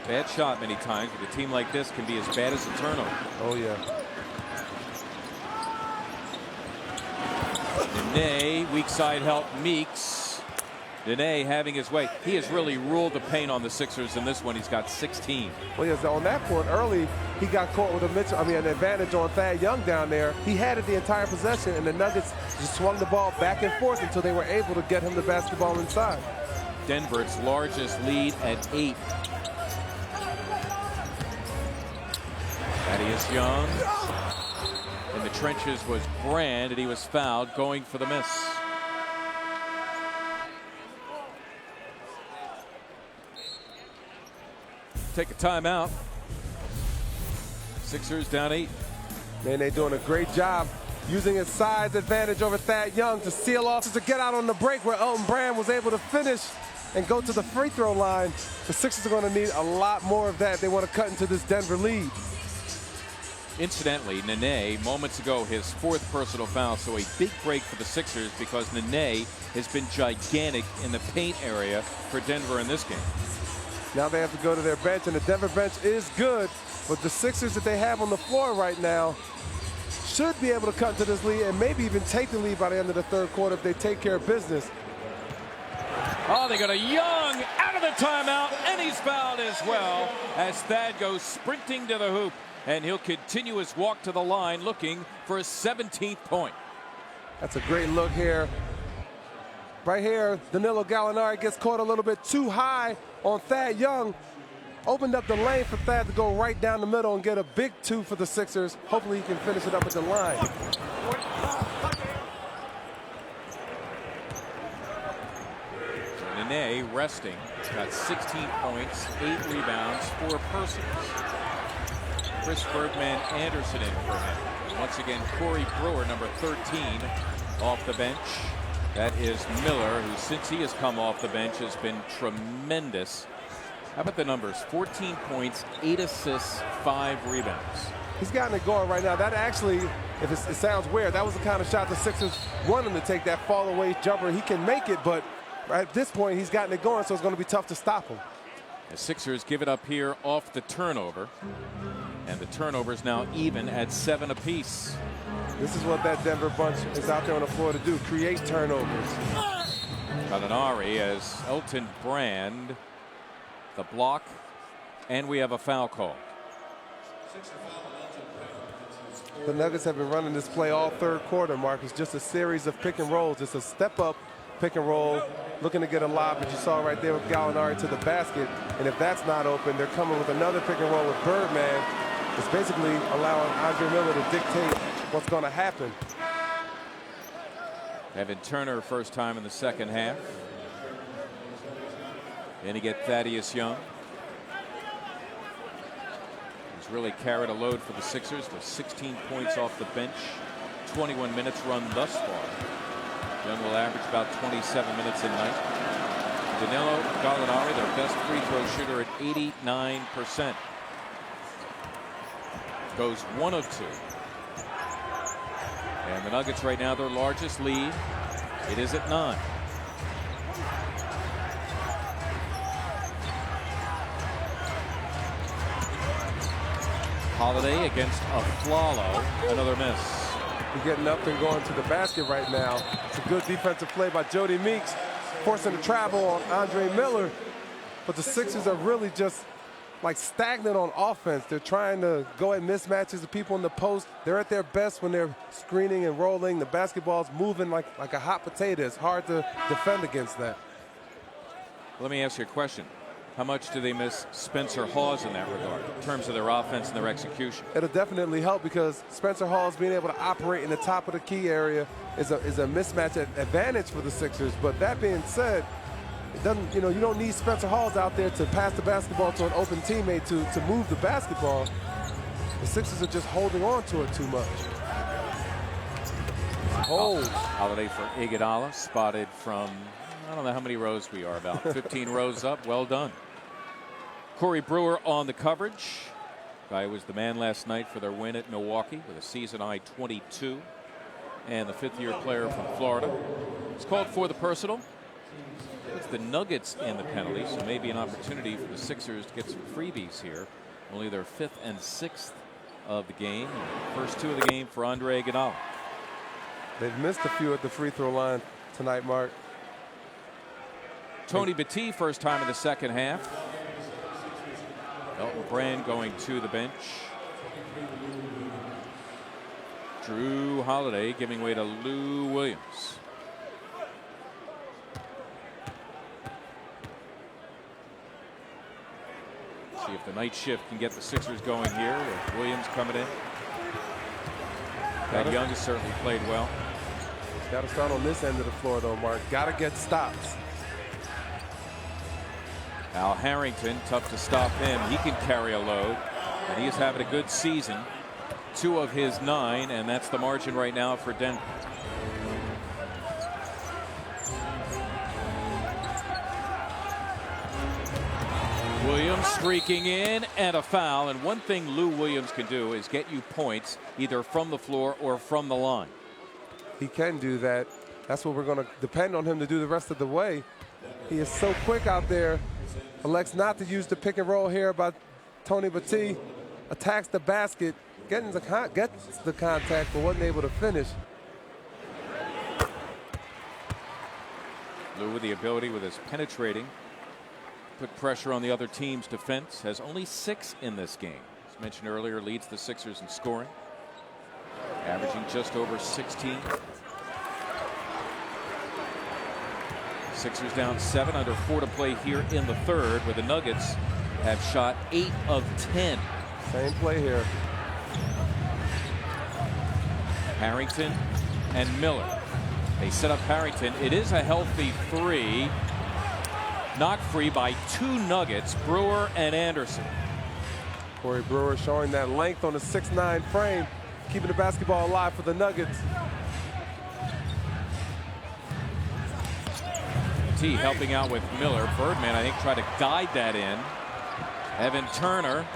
Bad shot many times, but a team like this can be as bad as a turnover. Oh, yeah. Nene, weak side help Meeks. Nene having his way. He has really ruled the paint on the Sixers in this one. He's got 16. Well, yes, on that point early, he got caught with an advantage on Thad Young down there. He had it the entire possession, and the Nuggets just swung the ball back and forth until they were able to get him the basketball inside. Denver, its largest lead at 8. Thaddeus Young. In the trenches was Brand, and he was fouled going for the miss. Take a timeout. Sixers down 8. Man, they're doing a great job using his size advantage over Thad Young to seal off, to get out on the break where Elton Brand was able to finish and go to the free throw line. The Sixers are going to need a lot more of that if they want to cut into this Denver lead. Incidentally, Nene, moments ago, his 4th personal foul, so a big break for the Sixers because Nene has been gigantic in the paint area for Denver in this game. Now they have to go to their bench, and the Denver bench is good, but the Sixers that they have on the floor right now should be able to cut into this lead and maybe even take the lead by the end of the third quarter if they take care of business. Oh, they got a Young out of the timeout, and he's fouled as well as Thad goes sprinting to the hoop. And he'll continue his walk to the line looking for his 17th point. That's a great look here. Right here, Danilo Gallinari gets caught a little bit too high on Thad Young. Opened up the lane for Thad to go right down the middle and get a big 2 for the Sixers. Hopefully he can finish it up at the line. Nene resting. He's got 16 points, 8 rebounds, 4 personals. Chris Bergman Anderson in for him. Once again, Corey Brewer, number 13, off the bench. That is Miller, who since he has come off the bench has been tremendous. How about the numbers? 14 points, 8 assists, 5 rebounds. He's gotten it going right now. That actually, if it sounds weird, that was the kind of shot the Sixers want him to take, that fall away jumper. He can make it, but at this point he's gotten it going, so it's going to be tough to stop him. The Sixers give it up here off the turnover. And the turnovers now even at 7 apiece. This is what that Denver bunch is out there on the floor to do, create turnovers. Gallinari as Elton Brand, the block, and we have a foul call. The Nuggets have been running this play all third quarter, Mark. It's just a series of pick and rolls. It's a step-up pick and roll, looking to get a lob, but you saw right there with Gallinari to the basket. And if that's not open, they're coming with another pick and roll with Birdman. It's basically allowing Andre Miller to dictate what's going to happen. Evan Turner, first time in the second half. Then you get Thaddeus Young. He's really carried a load for the Sixers with 16 points off the bench, 21 minutes run thus far. Young will average about 27 minutes a night. Danilo Gallinari, their best free throw shooter at 89%. Goes 1 of 2. And the Nuggets right now, their largest lead. It is at 9. Holiday against Afflalo, another miss. He's getting up and going to the basket right now. It's a good defensive play by Jody Meeks, forcing the travel on Andre Miller. But the Sixers are really just like stagnant on offense. They're trying to go at mismatches of people in the post. They're at their best when they're screening and rolling. The basketball's moving like a hot potato. It's hard to defend against that. Let me ask you a question. How much do they miss Spencer Hawes in that regard, in terms of their offense and their execution? It'll definitely help because Spencer Hawes being able to operate in the top of the key area is a mismatch advantage for the Sixers. But that being said, it doesn't, you don't need Spencer Hawes out there to pass the basketball to an open teammate to move the basketball. The Sixers are just holding on to it too much. Hold. Holiday for Iguodala, spotted from, I don't know how many rows we are, about 15 rows up. Well done. Corey Brewer on the coverage. Guy was the man last night for their win at Milwaukee with a season-high 22. And the fifth-year player from Florida. It's called for the personal. It's the Nuggets in the penalty, so maybe an opportunity for the Sixers to get some freebies here. Only their 5th and 6th of the game. First 2 of the game for Andre Iguodala. They've missed a few at the free throw line tonight, Mark. Tony Battie, first time in the second half. Elton Brand going to the bench. Drew Holiday giving way to Lou Williams. See if the night shift can get the Sixers going here with Williams coming in. Thad Young has certainly played well. Got to start on this end of the floor, though, Mark. Got to get stops. Al Harrington, tough to stop him. He can carry a load, and he is having a good season. 2 of his 9, and that's the margin right now for Denver. Williams streaking in, and a foul. And one thing Lou Williams can do is get you points either from the floor or from the line. He can do that. That's what we're going to depend on him to do the rest of the way. He is so quick out there. Elects not to use the pick and roll here by Tony Battie. Attacks the basket, gets the contact, but wasn't able to finish. Lou with the ability with his penetrating, put pressure on the other team's defense. Has only 6 in this game. As mentioned earlier, leads the Sixers in scoring, averaging just over 16. Sixers down 7, under 4 to play here in the third, where the Nuggets have shot 8 of 10. Same play here. Harrington and Miller. They set up Harrington. It is a healthy 3. Knocked free by 2 Nuggets, Brewer and Anderson. Corey Brewer showing that length on the 6'9" frame, keeping the basketball alive for the Nuggets. T helping out with Miller. Birdman, I think, tried to guide that in. Evan Turner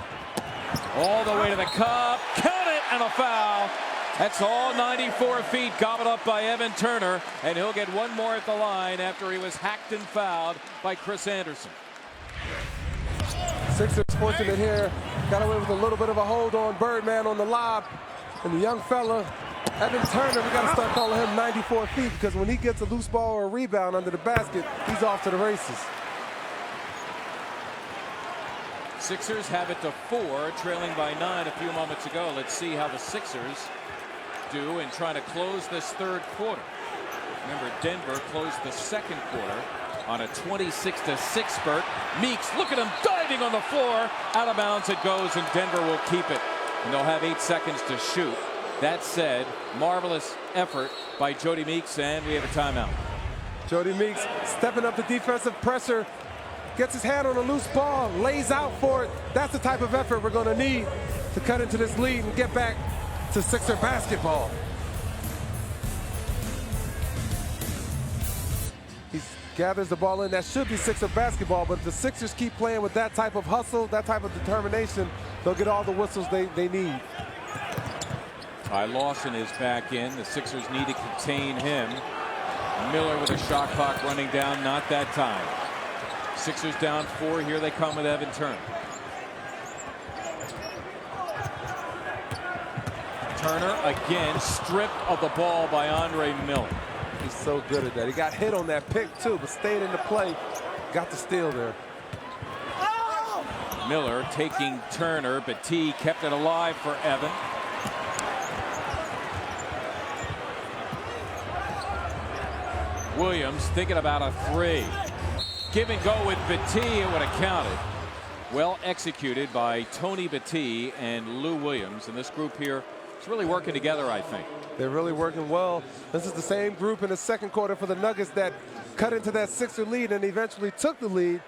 all the way to the cup. Count it, and a foul. That's all 94 feet gobbled up by Evan Turner, and he'll get one more at the line after he was hacked and fouled by Chris Anderson. Sixers fortunate here. Got away with a little bit of a hold on Birdman on the lob. And the young fella, Evan Turner, we got to start calling him 94 feet because when he gets a loose ball or a rebound under the basket, he's off to the races. Sixers have it to 4, trailing by 9 a few moments ago. Let's see how the Sixers do in trying to close this third quarter. Remember, Denver closed the second quarter on a 26-6 spurt. Meeks, look at him diving on the floor. Out of bounds it goes, and Denver will keep it. And they'll have 8 seconds to shoot. That said, marvelous effort by Jody Meeks, and we have a timeout. Jody Meeks stepping up the defensive pressure, gets his hand on a loose ball, lays out for it. That's the type of effort we're going to need to cut into this lead and get back to Sixer basketball. He gathers the ball in. That should be Sixer basketball, but if the Sixers keep playing with that type of hustle, that type of determination, they'll get all the whistles they need. Ty Lawson is back in. The Sixers need to contain him. Miller with a shot clock running down, not that time. Sixers down 4. Here they come with Evan Turner. Turner again stripped of the ball by Andre Miller. He's so good at that. He got hit on that pick too, but stayed in the play. Got the steal there. Miller taking Turner, but T kept it alive for Evan. Williams thinking about a three. Give and go with Battie. It would have counted. Well executed by Tony Battie and Lou Williams. And this group here is really working together, I think. They're really working well. This is the same group in the second quarter for the Nuggets that cut into that Sixer lead and eventually took the lead.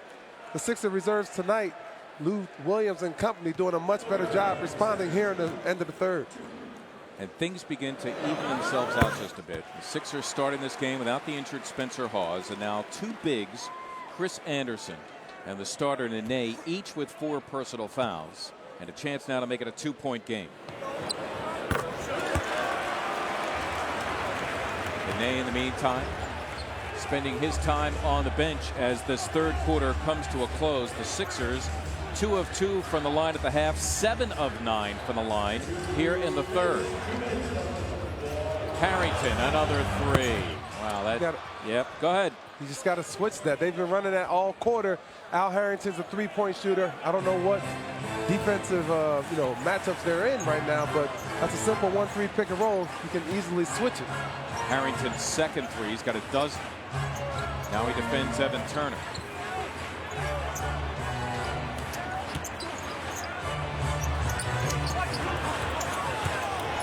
The Sixer reserves tonight, Lou Williams and company doing a much better job responding here in the end of the third. And things begin to even themselves out just a bit. The Sixers starting this game without the injured Spencer Hawes, and now two bigs, Chris Anderson and the starter Nene, each with 4 personal fouls, and a chance now to make it a 2-point game. Nene, in the meantime, spending his time on the bench as this third quarter comes to a close. The Sixers 2 of 2 from the line at the half, 7 of 9 from the line here in the third. Harrington, another 3. Wow, that. Yep, go ahead. You just got to switch that. They've been running that all quarter. Al Harrington's a 3-point shooter. I don't know what defensive matchups they're in right now, but that's a simple 1-3 pick and roll. You can easily switch it. Harrington's second 3. He's got a dozen. Now he defends Evan Turner.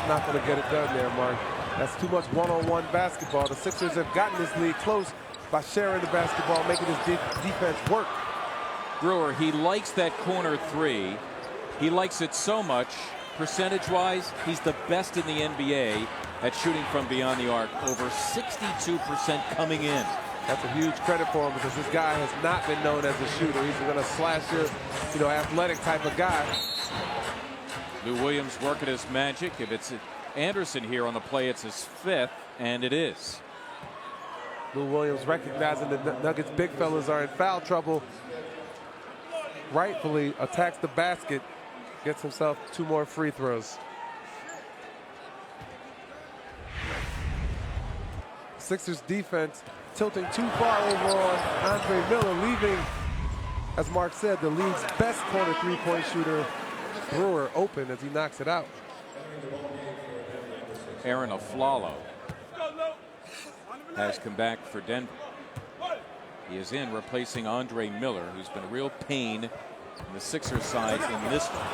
Not going to get it done there, Mark. That's too much one-on-one basketball. The Sixers have gotten this lead close by sharing the basketball, making this defense work. Brewer, he likes that corner 3. He likes it so much, percentage-wise, he's the best in the NBA at shooting from beyond the arc. Over 62% coming in. That's a huge credit for him because this guy has not been known as a shooter. He's going to slasher, athletic type of guy. Lou Williams working his magic. If it's Anderson here on the play, it's his 5th, and it is. Lou Williams recognizing the Nuggets big fellas are in foul trouble. Rightfully attacks the basket, gets himself 2 more free throws. Sixers defense tilting too far over on Andre Miller, leaving, as Mark said, the league's best corner 3-point shooter, Brewer, open as he knocks it out. Aaron Aflalo has come back for Denver. He is in replacing Andre Miller, who's been a real pain in the Sixers side in this one.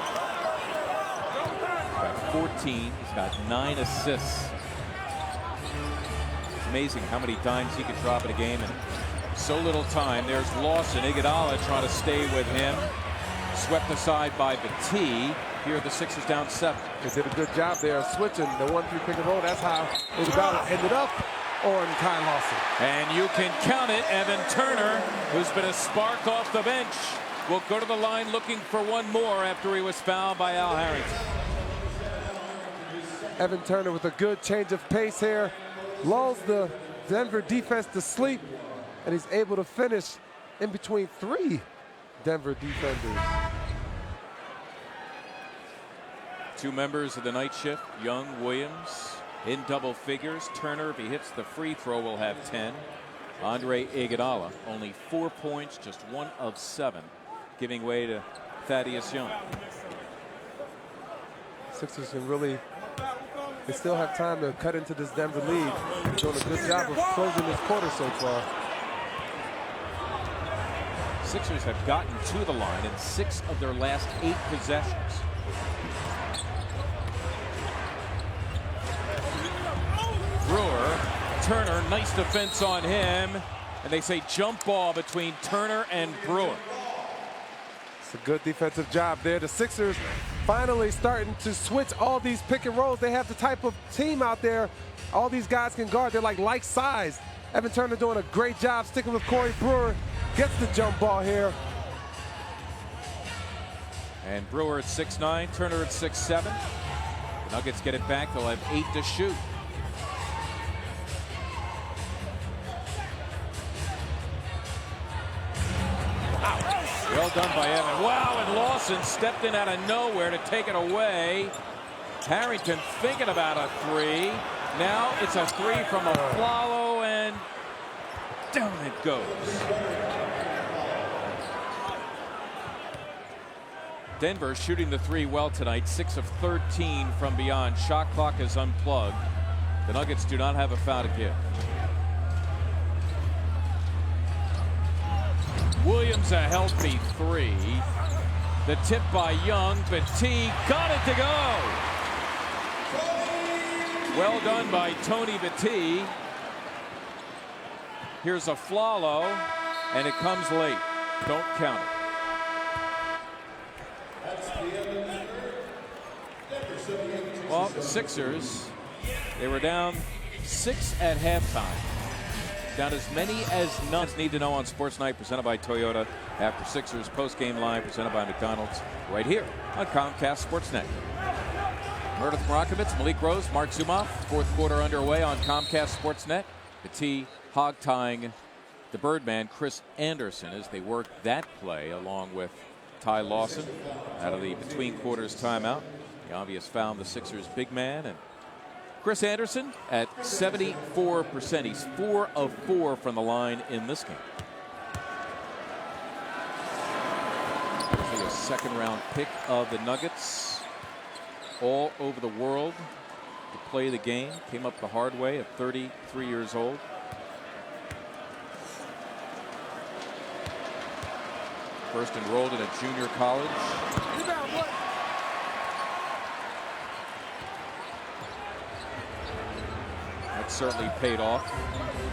He's got 14. He's got 9 assists. It's amazing how many dimes he could drop in a game in so little time. There's Lawson. Iguodala trying to stay with him. Swept aside by Battie. Here the Sixers down 7. They did a good job there switching the 1-3 pick and roll. That's how Iguodala ended up on Ty Lawson. And you can count it. Evan Turner, who's been a spark off the bench, will go to the line looking for one more after he was fouled by Al Harrington. Evan Turner with a good change of pace here. Lulls the Denver defense to sleep, and he's able to finish in between 3 Denver defenders. 2 members of the night shift, Young, Williams, in double figures. Turner, if he hits the free throw, will have 10. Andre Iguodala, only 4 points, just 1 of 7, giving way to Thaddeus Young. Sixers can really, they still have time to cut into this Denver lead. They're doing a good job of closing this quarter so far. Sixers have gotten to the line in 6 of their last 8 possessions. Brewer, Turner, nice defense on him. And they say jump ball between Turner and Brewer. It's a good defensive job there. The Sixers finally starting to switch all these pick and rolls. They have the type of team out there all these guys can guard. They're like size. Evan Turner doing a great job sticking with Corey Brewer. Gets the jump ball here. And Brewer at 6'9", Turner at 6'7". The Nuggets get it back. They'll have 8 to shoot. Well done by Evan. Wow, and Lawson stepped in out of nowhere to take it away. Harrington thinking about a 3. Now it's a 3 from Aflalo, and down it goes. Denver shooting the three well tonight, 6 of 13 from beyond. Shot clock is unplugged. The Nuggets do not have a foul to give. Williams a healthy three. The tip by Young. Petit got it to go. Well done by Tony Petit. Here's a Flalo, and it comes late. Don't count it. Well, the Sixers, they were down 6 at halftime. Down as many as none. Need to know on Sports Night, presented by Toyota. After Sixers post-game live, presented by McDonald's, right here on Comcast Sportsnet. Meredith Marakovitz, Malik Rose, Mark Zumoff. Fourth quarter underway on Comcast Sportsnet. Petit hog-tying the Birdman, Chris Anderson, as they work that play along with Ty Lawson out of the between quarters timeout. The obvious foul on the Sixers big man, and Chris Anderson at 74%. He's 4 of 4 from the line in this game. A second-round pick of the Nuggets, all over the world to play the game. Came up the hard way at 33 years old. First enrolled in a junior college. That certainly paid off.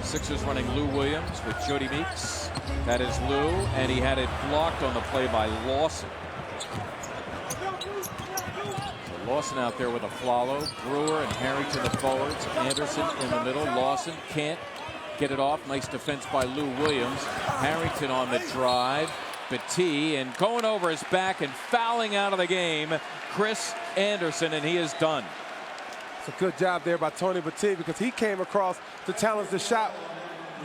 Sixers running Lou Williams with Jody Meeks. That is Lou, and he had it blocked on the play by Lawson. So Lawson out there with a Flalo. Brewer and Harrington the forwards. Anderson in the middle. Lawson can't get it off. Nice defense by Lou Williams. Harrington on the drive. Petit, and going over his back and fouling out of the game, Chris Anderson, and he is done. It's a good job there by Tony Petit, because he came across to challenge the shot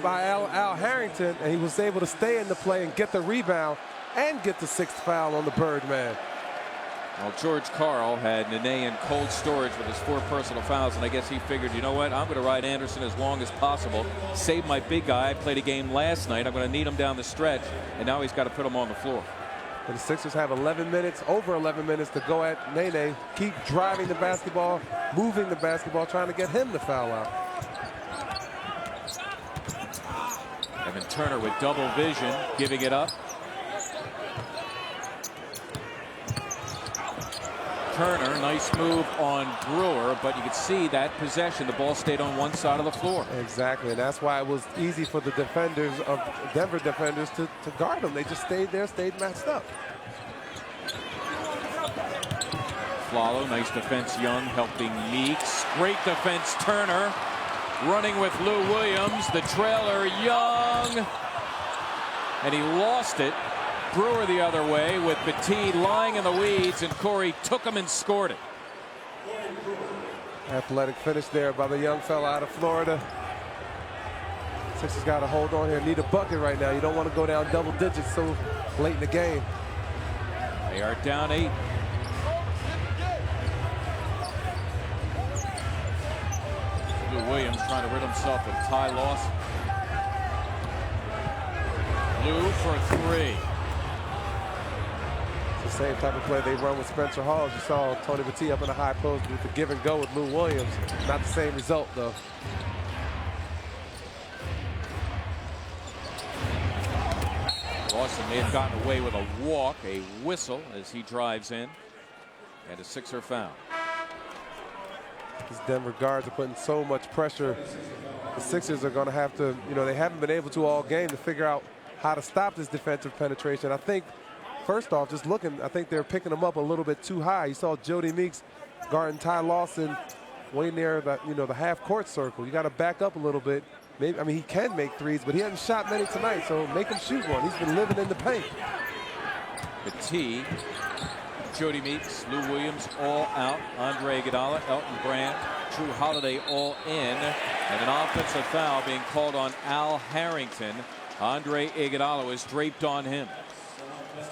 by Al Harrington, and he was able to stay in the play and get the rebound and get the 6th foul on the Birdman. Well, George Karl had Nene in cold storage with his 4 personal fouls, and I guess he figured, you know what, I'm going to ride Anderson as long as possible, save my big guy. I played a game last night. I'm going to need him down the stretch, and now he's got to put him on the floor. And the Sixers have 11 minutes, over 11 minutes to go at Nene. Keep driving the basketball, moving the basketball, trying to get him to foul out. Evan Turner with double vision, giving it up. Turner, nice move on Brewer, but you could see that possession, the ball stayed on one side of the floor. Exactly, and that's why it was easy for the defenders of Denver defenders to guard them. They just stayed there, stayed matched up. Flalo, nice defense, Young helping Meeks. Great defense, Turner. Running with Lou Williams, the trailer, Young. And he lost it. Brewer the other way with Petit lying in the weeds, and Corey took him and scored it. Athletic finish there by the young fella out of Florida. Sixers got to hold on here. Need a bucket right now. You don't want to go down double digits so late in the game. They are down 8. Lou Williams trying to rid himself of Ty Lawson. Lou for 3. It's the same type of play they run with Spencer Hawes. You saw Tony Petit up in a high post with the give and go with Lou Williams. Not the same result, though. Lawson may have gotten away with a walk, a whistle as he drives in, and a Sixer foul. These Denver guards are putting so much pressure. The Sixers are going to have to, they haven't been able to all game to figure out how to stop this defensive penetration. I think, first off, just looking, I think they're picking them up a little bit too high. You saw Jody Meeks guarding Ty Lawson way near the, the half-court circle. You got to back up a little bit. Maybe, he can make threes, but he hasn't shot many tonight, so make him shoot one. He's been living in the paint. Petit, Jody Meeks, Lou Williams all out. Andre Iguodala, Elton Brand, Drew Holiday all in. And an offensive foul being called on Al Harrington. Andre Iguodala is draped on him.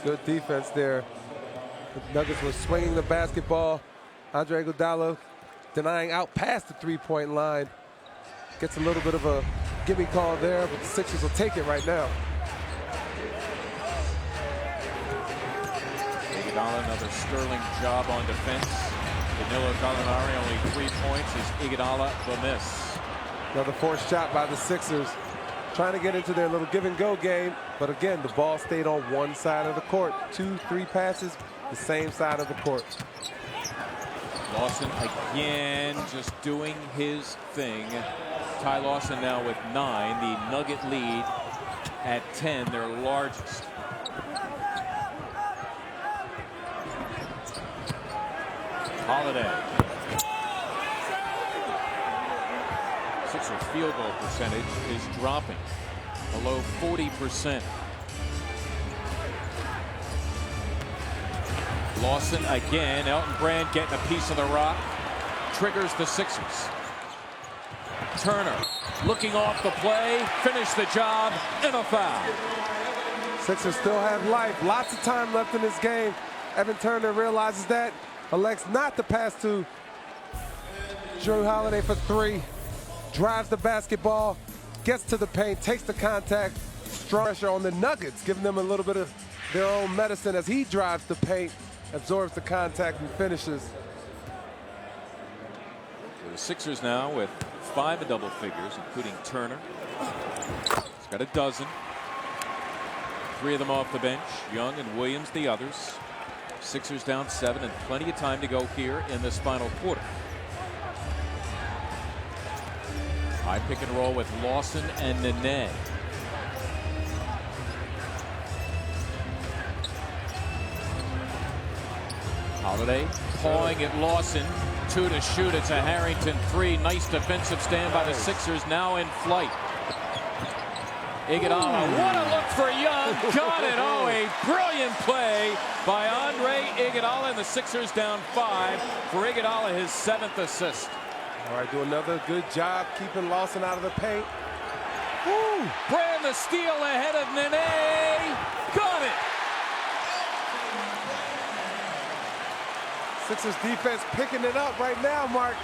Good defense there. The Nuggets were swinging the basketball. Andre Iguodala denying out past the three-point line. Gets a little bit of a gimme call there, but the Sixers will take it right now. Iguodala, another sterling job on defense. Danilo Gallinari only 3 points as Iguodala the miss. Another forced shot by the Sixers, trying to get into their little give-and-go game. But again, the ball stayed on one side of the court. 2-3 passes, the same side of the court. Lawson again just doing his thing. Ty Lawson now with 9. The Nugget lead at 10, their largest. Holiday. Sixers field goal percentage is dropping below 40%. Lawson again. Elton Brand getting a piece of the rock. Triggers the Sixers. Turner looking off the play. Finish the job and a foul. Sixers still have life. Lots of time left in this game. Evan Turner realizes that. Elects not to pass to Jrue Holiday for 3. Drives the basketball. Gets to the paint. Takes the contact. Strong pressure on the Nuggets. Giving them a little bit of their own medicine as he drives the paint. Absorbs the contact and finishes. So the Sixers now with 5 in double figures, including Turner. He's got a dozen. 3 of them off the bench. Young and Williams the others. Sixers down 7 and plenty of time to go here in this final quarter. High pick and roll with Lawson and Nene. Holiday pawing at Lawson. 2 to shoot. It's a Harrington 3. Nice defensive stand by the Sixers, now in flight. Iguodala, what a look for Young. Got it. Oh, a brilliant play by Andre Iguodala, and the Sixers down 5. For Iguodala, his 7th assist. All right, do another good job keeping Lawson out of the paint. Woo! Brand the steal ahead of Nene. Got it. Sixers defense picking it up right now, Mark.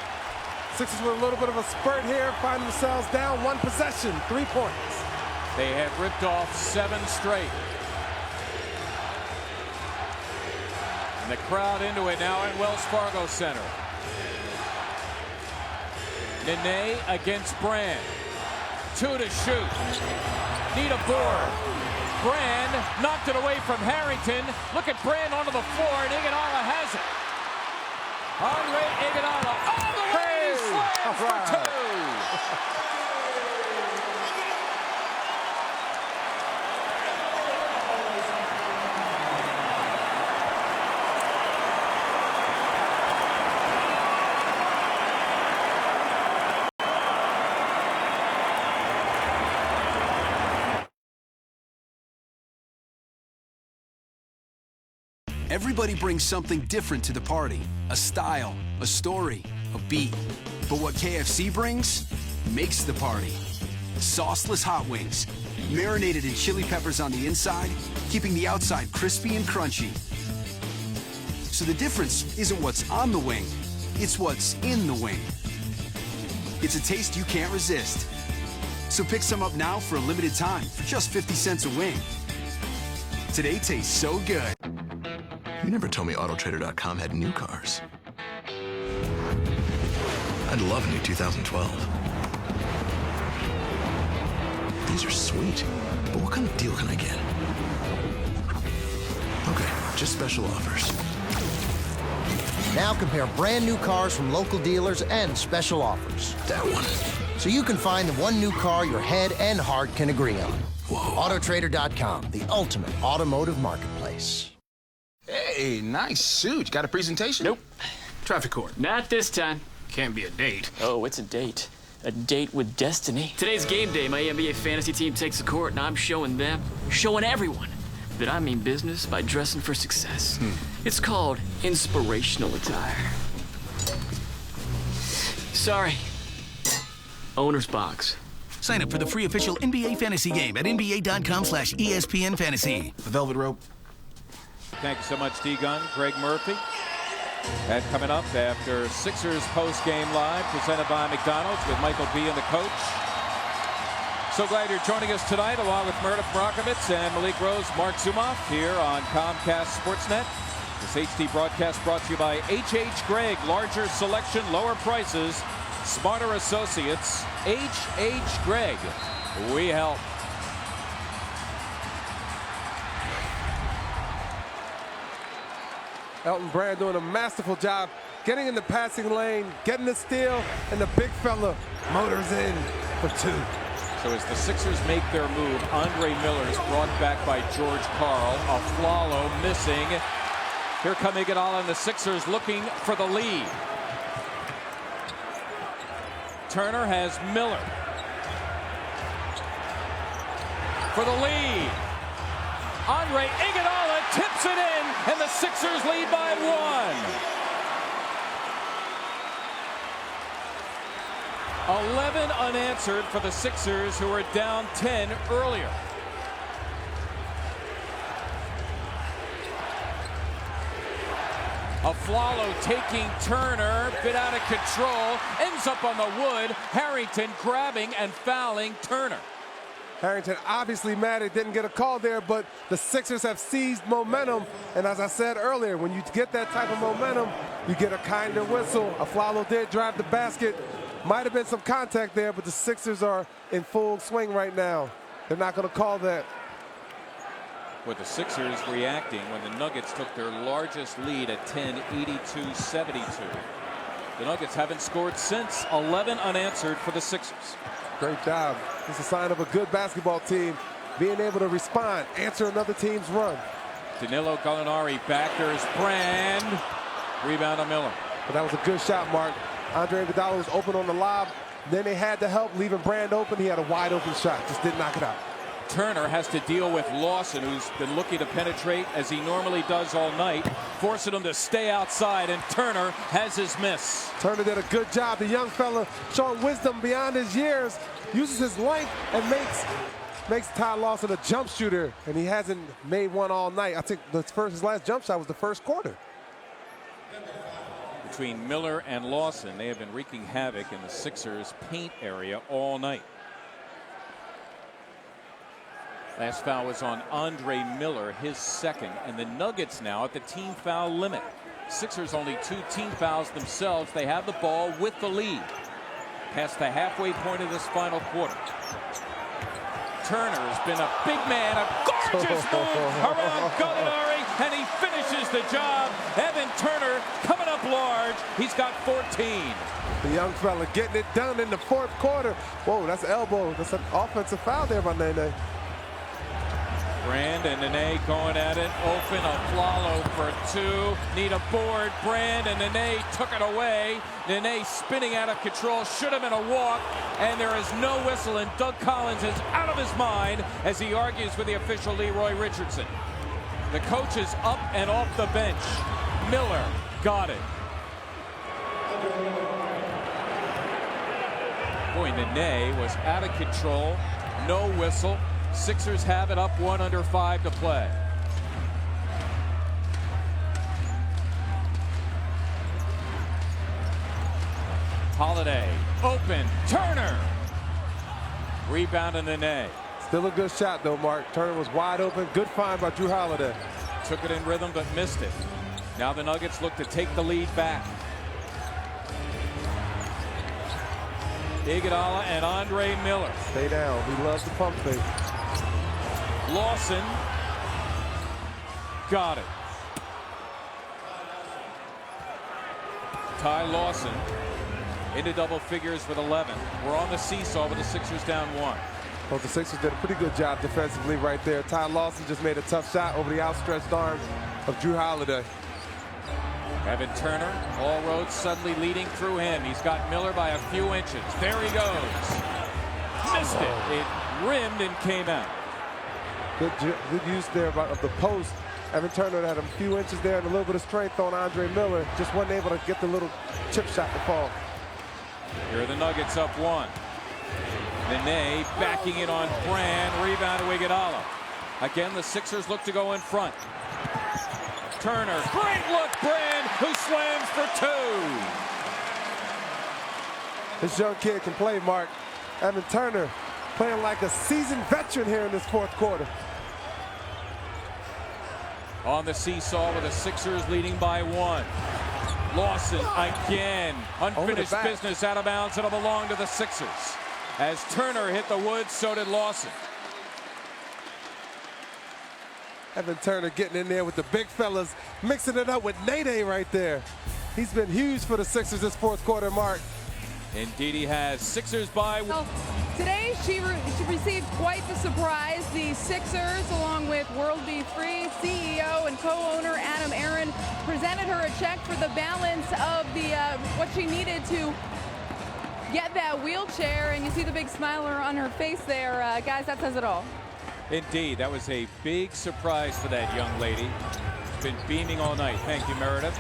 Sixers with a little bit of a spurt here, find themselves down 1 possession, 3 points. They have ripped off 7 straight. And the crowd into it now at Wells Fargo Center. Nene against Brand. 2 to shoot. Need a board. Brand knocked it away from Harrington. Look at Brand onto the floor, and Iguodala has it. Andre Iguodala all the way, slams for 2. Everybody brings something different to the party. A style, a story, a beat. But what KFC brings makes the party. Sauceless hot wings, marinated in chili peppers on the inside, keeping the outside crispy and crunchy. So the difference isn't what's on the wing, it's what's in the wing. It's a taste you can't resist. So pick some up now for a limited time for just 50 cents a wing. Today tastes so good. You never told me Autotrader.com had new cars. I'd love a new 2012. These are sweet, but what kind of deal can I get? Okay, just special offers. Now compare brand new cars from local dealers and special offers. That one. So you can find the one new car your head and heart can agree on. Whoa. Autotrader.com, the ultimate automotive marketplace. Hey, nice suit. Got a presentation? Nope. Traffic court. Not this time. Can't be a date. Oh, it's a date. A date with destiny. Today's game day. My NBA fantasy team takes the court, and I'm showing them, showing everyone, that I mean business by dressing for success. It's called inspirational attire. Sorry. Owner's box. Sign up for the free official NBA fantasy game at nba.com/ESPN fantasy. The velvet rope. Thank you so much, D-Gun. Greg Murphy. And coming up after Sixers post-game live, presented by McDonald's with Michael B. and the coach. So glad you're joining us tonight, along with Meredith Marakovitz and Malik Rose, Mark Zumoff here on Comcast Sportsnet. This HD broadcast brought to you by H.H. Gregg. Larger selection, lower prices, smarter associates. H.H. Gregg. We help. Elton Brand doing a masterful job getting in the passing lane, getting the steal, and the big fella motors in for 2. So as the Sixers make their move, Andre Miller is brought back by George Karl. Afflalo missing. Here come Iguodala and the Sixers looking for the lead. Turner has Miller for the lead. Andre Iguodala tips it in, and the Sixers lead by 1. 11 unanswered for the Sixers, who were down 10 earlier. Afflalo taking Turner, bit out of control, ends up on the wood. Harrington grabbing and fouling Turner. Harrington obviously mad it didn't get a call there, but the Sixers have seized momentum. And as I said earlier, when you get that type of momentum, you get a kinder whistle. Afflalo did drive the basket. Might have been some contact there, but the Sixers are in full swing right now. They're not going to call that. With the Sixers reacting when the Nuggets took their largest lead at 10, 82-72. The Nuggets haven't scored since. 11 unanswered for the Sixers. Great job. It's a sign of a good basketball team being able to respond, answer another team's run. Danilo Gallinari backers Brand. Rebound on Miller. But that was a good shot, Mark. Andre Iguodala was open on the lob. Then they had the help, leaving Brand open. He had a wide open shot, just didn't knock it out. Turner has to deal with Lawson, who's been looking to penetrate as he normally does all night, forcing him to stay outside, and Turner has his miss. Turner did a good job. The young fella showing wisdom beyond his years, uses his length and makes Ty Lawson a jump shooter, and he hasn't made one all night. I think his last jump shot was the first quarter. Between Miller and Lawson, they have been wreaking havoc in the Sixers' paint area all night. Last foul was on Andre Miller, his second, and the Nuggets now at the team foul limit. Sixers only 2 team fouls themselves. They have the ball with the lead. Past the halfway point of this final quarter. Turner's been a big man, a gorgeous move around Gallinari, and he finishes the job. Evan Turner coming up large. He's got 14. The young fella getting it done in the fourth quarter. Whoa, that's elbow. That's an offensive foul there by Nene. Brand and Nene going at it. Open, Afflalo for 2. Need a board. Brand and Nene took it away. Nene spinning out of control. Should have been a walk. And there is no whistle. And Doug Collins is out of his mind as he argues with the official Leroy Richardson. The coach is up and off the bench. Miller got it. Boy, Nene was out of control. No whistle. Sixers have it up 1 under 5 to play. Holiday open. Turner. Rebound on Nene. Still a good shot though, Mark. Turner was wide open. Good find by Jrue Holiday. Took it in rhythm but missed it. Now the Nuggets look to take the lead back. Iguodala and Andre Miller. Stay down. He loves the pump fake. Lawson got it. Ty Lawson into double figures with 11. We're on the seesaw with the Sixers down 1. Well, the Sixers did a pretty good job defensively right there. Ty Lawson just made a tough shot over the outstretched arms of Jrue Holiday. Evan Turner, all roads suddenly leading through him. He's got Miller by a few inches. There he goes. Missed it. It rimmed and came out. Good use there of the post. Evan Turner had a few inches there and a little bit of strength on Andre Miller. Just wasn't able to get the little chip shot to fall. Here are the Nuggets up 1. Nene backing it on Brand. Rebound to Iguodala. Again, the Sixers look to go in front. Turner, great look, Brand, who slams for 2. This young kid can play, Mark. Evan Turner playing like a seasoned veteran here in this fourth quarter. On the seesaw with the Sixers leading by 1. Lawson again. Unfinished business out of bounds. It'll belong to the Sixers. As Turner hit the wood, so did Lawson. Evan Turner getting in there with the big fellas, mixing it up with Nene right there. He's been huge for the Sixers this fourth quarter, Mark. Indeed he has. Sixers by. Well, today she received quite the surprise. The Sixers, along with World B3 CEO and co-owner Adam Aaron, presented her a check for the balance of the what she needed to get that wheelchair. And you see the big smiler on her face there. Guys, that says it all. Indeed, that was a big surprise for that young lady. She's been beaming all night. Thank you, Meredith.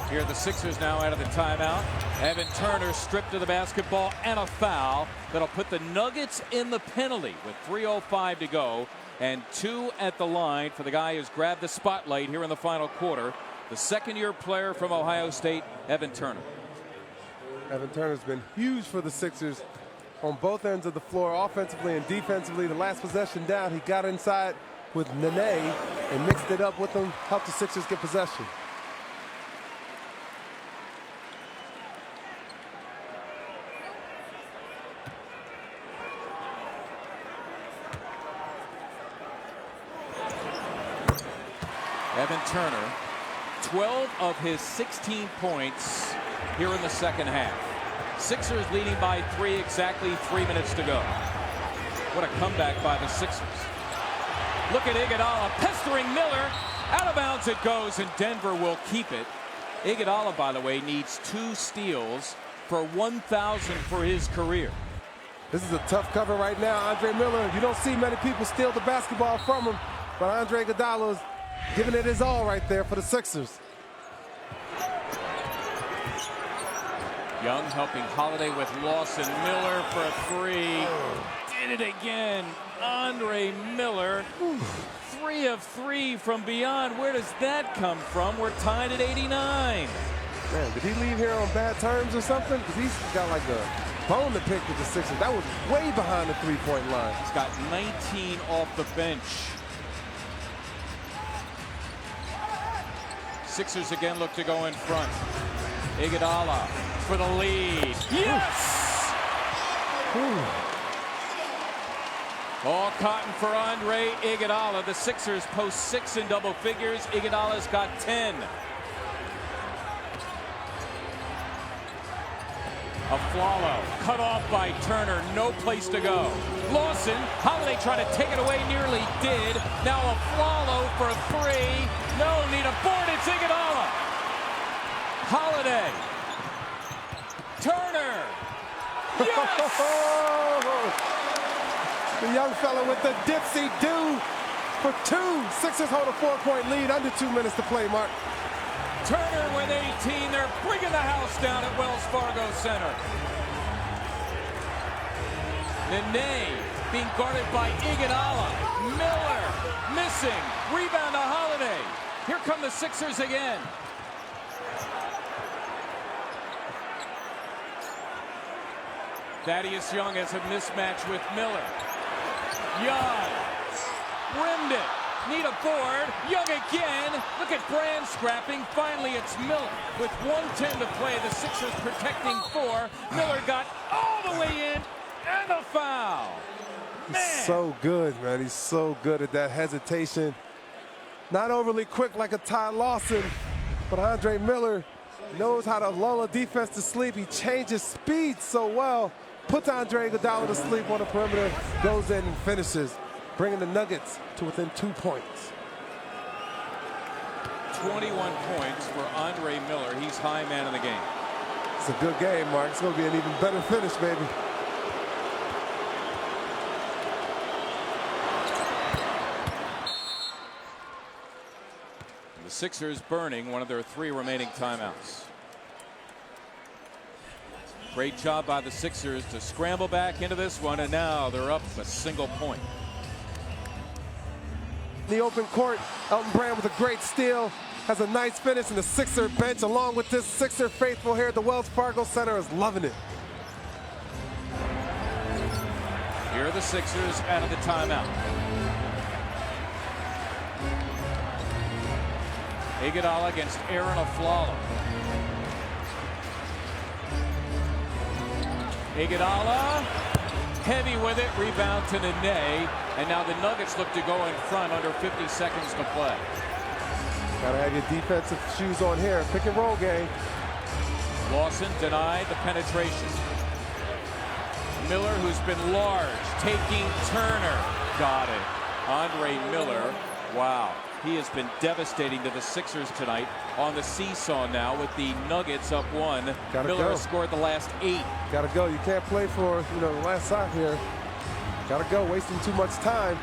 Here are the Sixers now out of the timeout. Evan Turner stripped of the basketball and a foul that'll put the Nuggets in the penalty with 3:05 to go and 2 at the line for the guy who's grabbed the spotlight here in the final quarter. The second-year player from Ohio State, Evan Turner. Evan Turner's been huge for the Sixers on both ends of the floor, offensively and defensively. The last possession down, he got inside with Nene and mixed it up with them, helped the Sixers get possession. Evan Turner, 12 of his 16 points here in the second half. Sixers leading by 3, exactly 3 minutes to go. What a comeback by the Sixers. Look at Iguodala pestering Miller. Out of bounds it goes, and Denver will keep it. Iguodala, by the way, needs 2 steals for 1,000 for his career. This is a tough cover right now. Andre Miller, you don't see many people steal the basketball from him, but Andre Iguodala is giving it his all right there for the Sixers. Young helping Holiday with Lawson. Miller for a 3. Did it again. Andre Miller. 3 of 3 from beyond. Where does that come from? We're tied at 89. Man, did he leave here on bad terms or something? Because he's got like a bone to pick with the Sixers. That was way behind the three-point line. He's got 19 off the bench. Sixers again look to go in front. Iguodala for the lead. Yes! All cotton for Andre Iguodala. The Sixers post 6 in double figures. Iguodala's got 10. Aflalo cut off by Turner. No place to go. Lawson, Holiday trying to take it away, nearly did. Now Aflalo for a 3. No need a board. It's Iguodala. Holiday. Turner. Yes! The young fella with the dipsy-do for 2. Sixers hold a 4-point lead, under 2 minutes to play, Mark. Turner with 18. They're bringing the house down at Wells Fargo Center. Nene being guarded by Iguodala. Miller missing. Rebound to Holiday. Here come the Sixers again. Thaddeus Young has a mismatch with Miller. Young rimmed it. Need a board. Young again. Look at Brand scrapping. Finally, it's Miller. With 1:10 to play, the Sixers protecting 4. Miller got all the way in and a foul. Man. He's so good, man. He's so good at that hesitation. Not overly quick like a Ty Lawson, but Andre Miller knows how to lull a defense to sleep. He changes speed so well. Puts Andre Iguodala to sleep on the perimeter, goes in and finishes, bringing the Nuggets to within 2 points. 21 points for Andre Miller. He's high man in the game. It's a good game, Mark. It's going to be an even better finish, baby. The Sixers burning one of their 3 remaining timeouts. Great job by the Sixers to scramble back into this one, and now they're up a single point. The open court, Elton Brand with a great steal, has a nice finish, and the Sixer bench, along with this Sixer faithful here at the Wells Fargo Center, is loving it. Here are the Sixers out of the timeout. Iguodala against Aaron Aflalo. Iguodala, heavy with it, rebound to Nene, and now the Nuggets look to go in front under 50 seconds to play. Gotta have your defensive shoes on here. Pick and roll game. Lawson denied the penetration. Miller, who's been large, taking Turner. Got it. Andre Miller, wow. He has been devastating to the Sixers tonight. On the seesaw now with the Nuggets up 1. Miller has scored the last 8. Gotta go. You can't play for, the last shot here. Gotta go. Wasting too much time.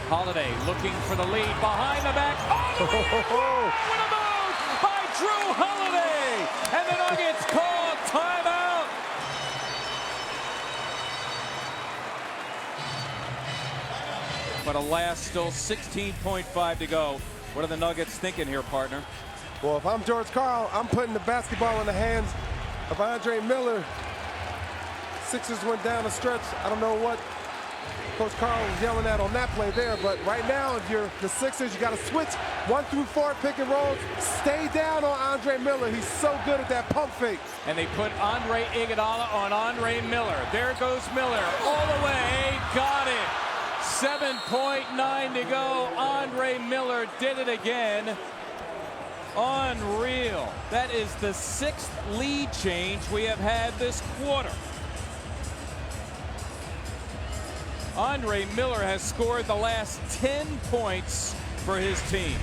Holiday looking for the lead behind the back. Oh, what a move by Drew Holiday. And the Nuggets call timeout. But alas, still 16.5 to go. What are the Nuggets thinking here, partner? Well, if I'm George Karl, I'm putting the basketball in the hands of Andre Miller. Sixers went down a stretch. I don't know what Coach Karl was yelling at on that play there, but right now, if you're the Sixers, you got to switch 1 through 4 pick and rolls. Stay down on Andre Miller. He's so good at that pump fake. And they put Andre Iguodala on Andre Miller. There goes Miller all the way. Got it. 7.9 to go. Andre Miller did it again. Unreal. That is the 6th lead change we have had this quarter. Andre Miller has scored the last 10 points for his team.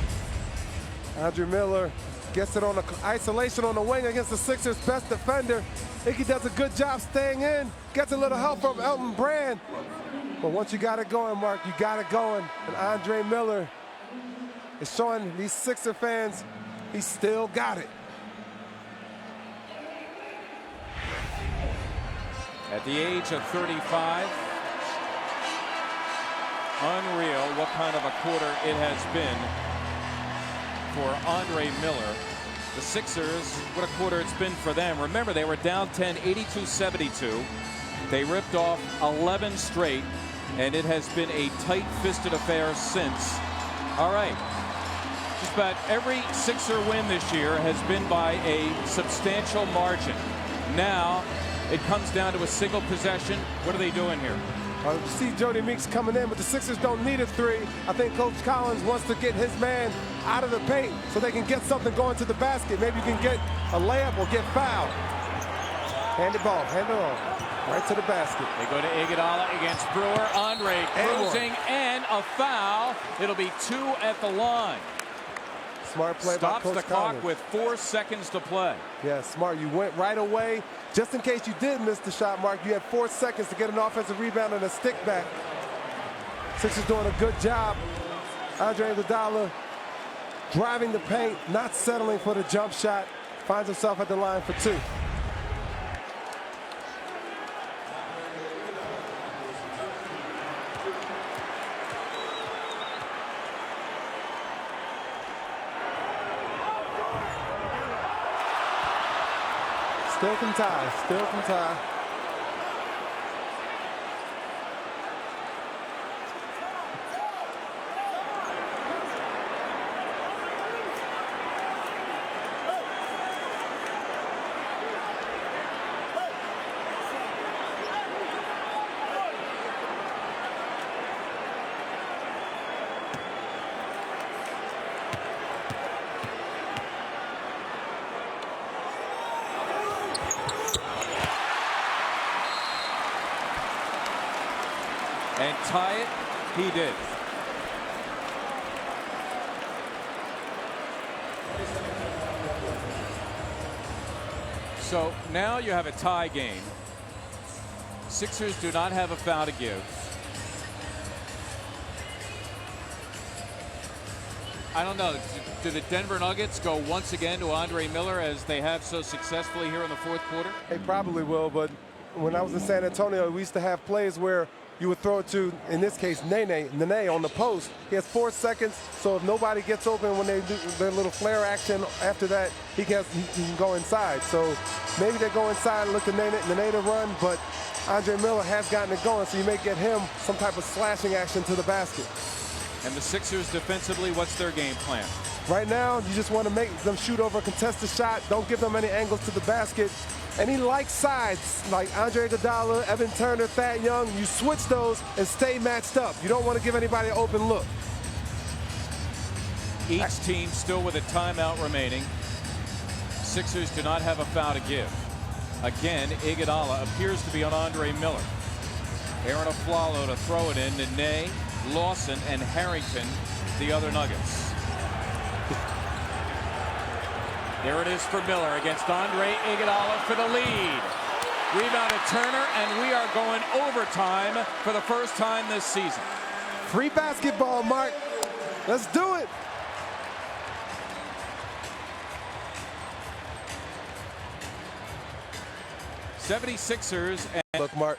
Andre Miller gets it on the isolation on the wing against the Sixers' best defender. Iggy does a good job staying in. Gets a little help from Elton Brand. But once you got it going, Mark, you got it going. And Andre Miller is showing these Sixer fans he still got it. At the age of 35, unreal what kind of a quarter it has been for Andre Miller. The Sixers, what a quarter it's been for them. Remember, they were down 10, 82-72. They ripped off 11 straight, and it has been a tight-fisted affair since. All right. Just about every Sixer win this year has been by a substantial margin. Now, it comes down to a single possession. What are they doing here? You see Jody Meeks coming in, but the Sixers don't need a 3. I think Coach Collins wants to get his man out of the paint so they can get something going to the basket. Maybe you can get a layup or get fouled. Hand it ball, hand it on, right to the basket. They go to Iguodala against Brewer. Andre cruising and a foul. It'll be 2 at the line. Smart play by Coach Collins. Stops the clock with 4 seconds to play. Yeah, smart. You went right away. Just in case you did miss the shot, Mark, you had 4 seconds to get an offensive rebound and a stick back. Sixers doing a good job. Andre Iguodala driving the paint, not settling for the jump shot. Finds himself at the line for 2. Still can tie, still can tie. And tie it, he did. So now you have a tie game. Sixers do not have a foul to give. I don't know. Do the Denver Nuggets go once again to Andre Miller as they have so successfully here in the 4th quarter? They probably will, but when I was in San Antonio, we used to have plays where you would throw it to, in this case, Nene on the post. He has 4 seconds, so if nobody gets open when they do their little flare action after that, he can go inside. So maybe they go inside and look to Nene to run, but Andre Miller has gotten it going, so you may get him some type of slashing action to the basket. And the Sixers defensively, what's their game plan? Right now, you just want to make them shoot over a contested shot. Don't give them any angles to the basket. Any like sides, like Andre Iguodala, Evan Turner, Thad Young, you switch those and stay matched up. You don't want to give anybody an open look. Each team still with a timeout remaining. Sixers do not have a foul to give. Again, Iguodala appears to be on Andre Miller. Aaron Aflalo to throw it in. Nene, Lawson, and Harrington, the other Nuggets. There it is for Miller against Andre Iguodala for the lead. Rebound to Turner, and we are going overtime for the first time this season. Free basketball, Mark. Let's do it. '76ers. Look, Mark.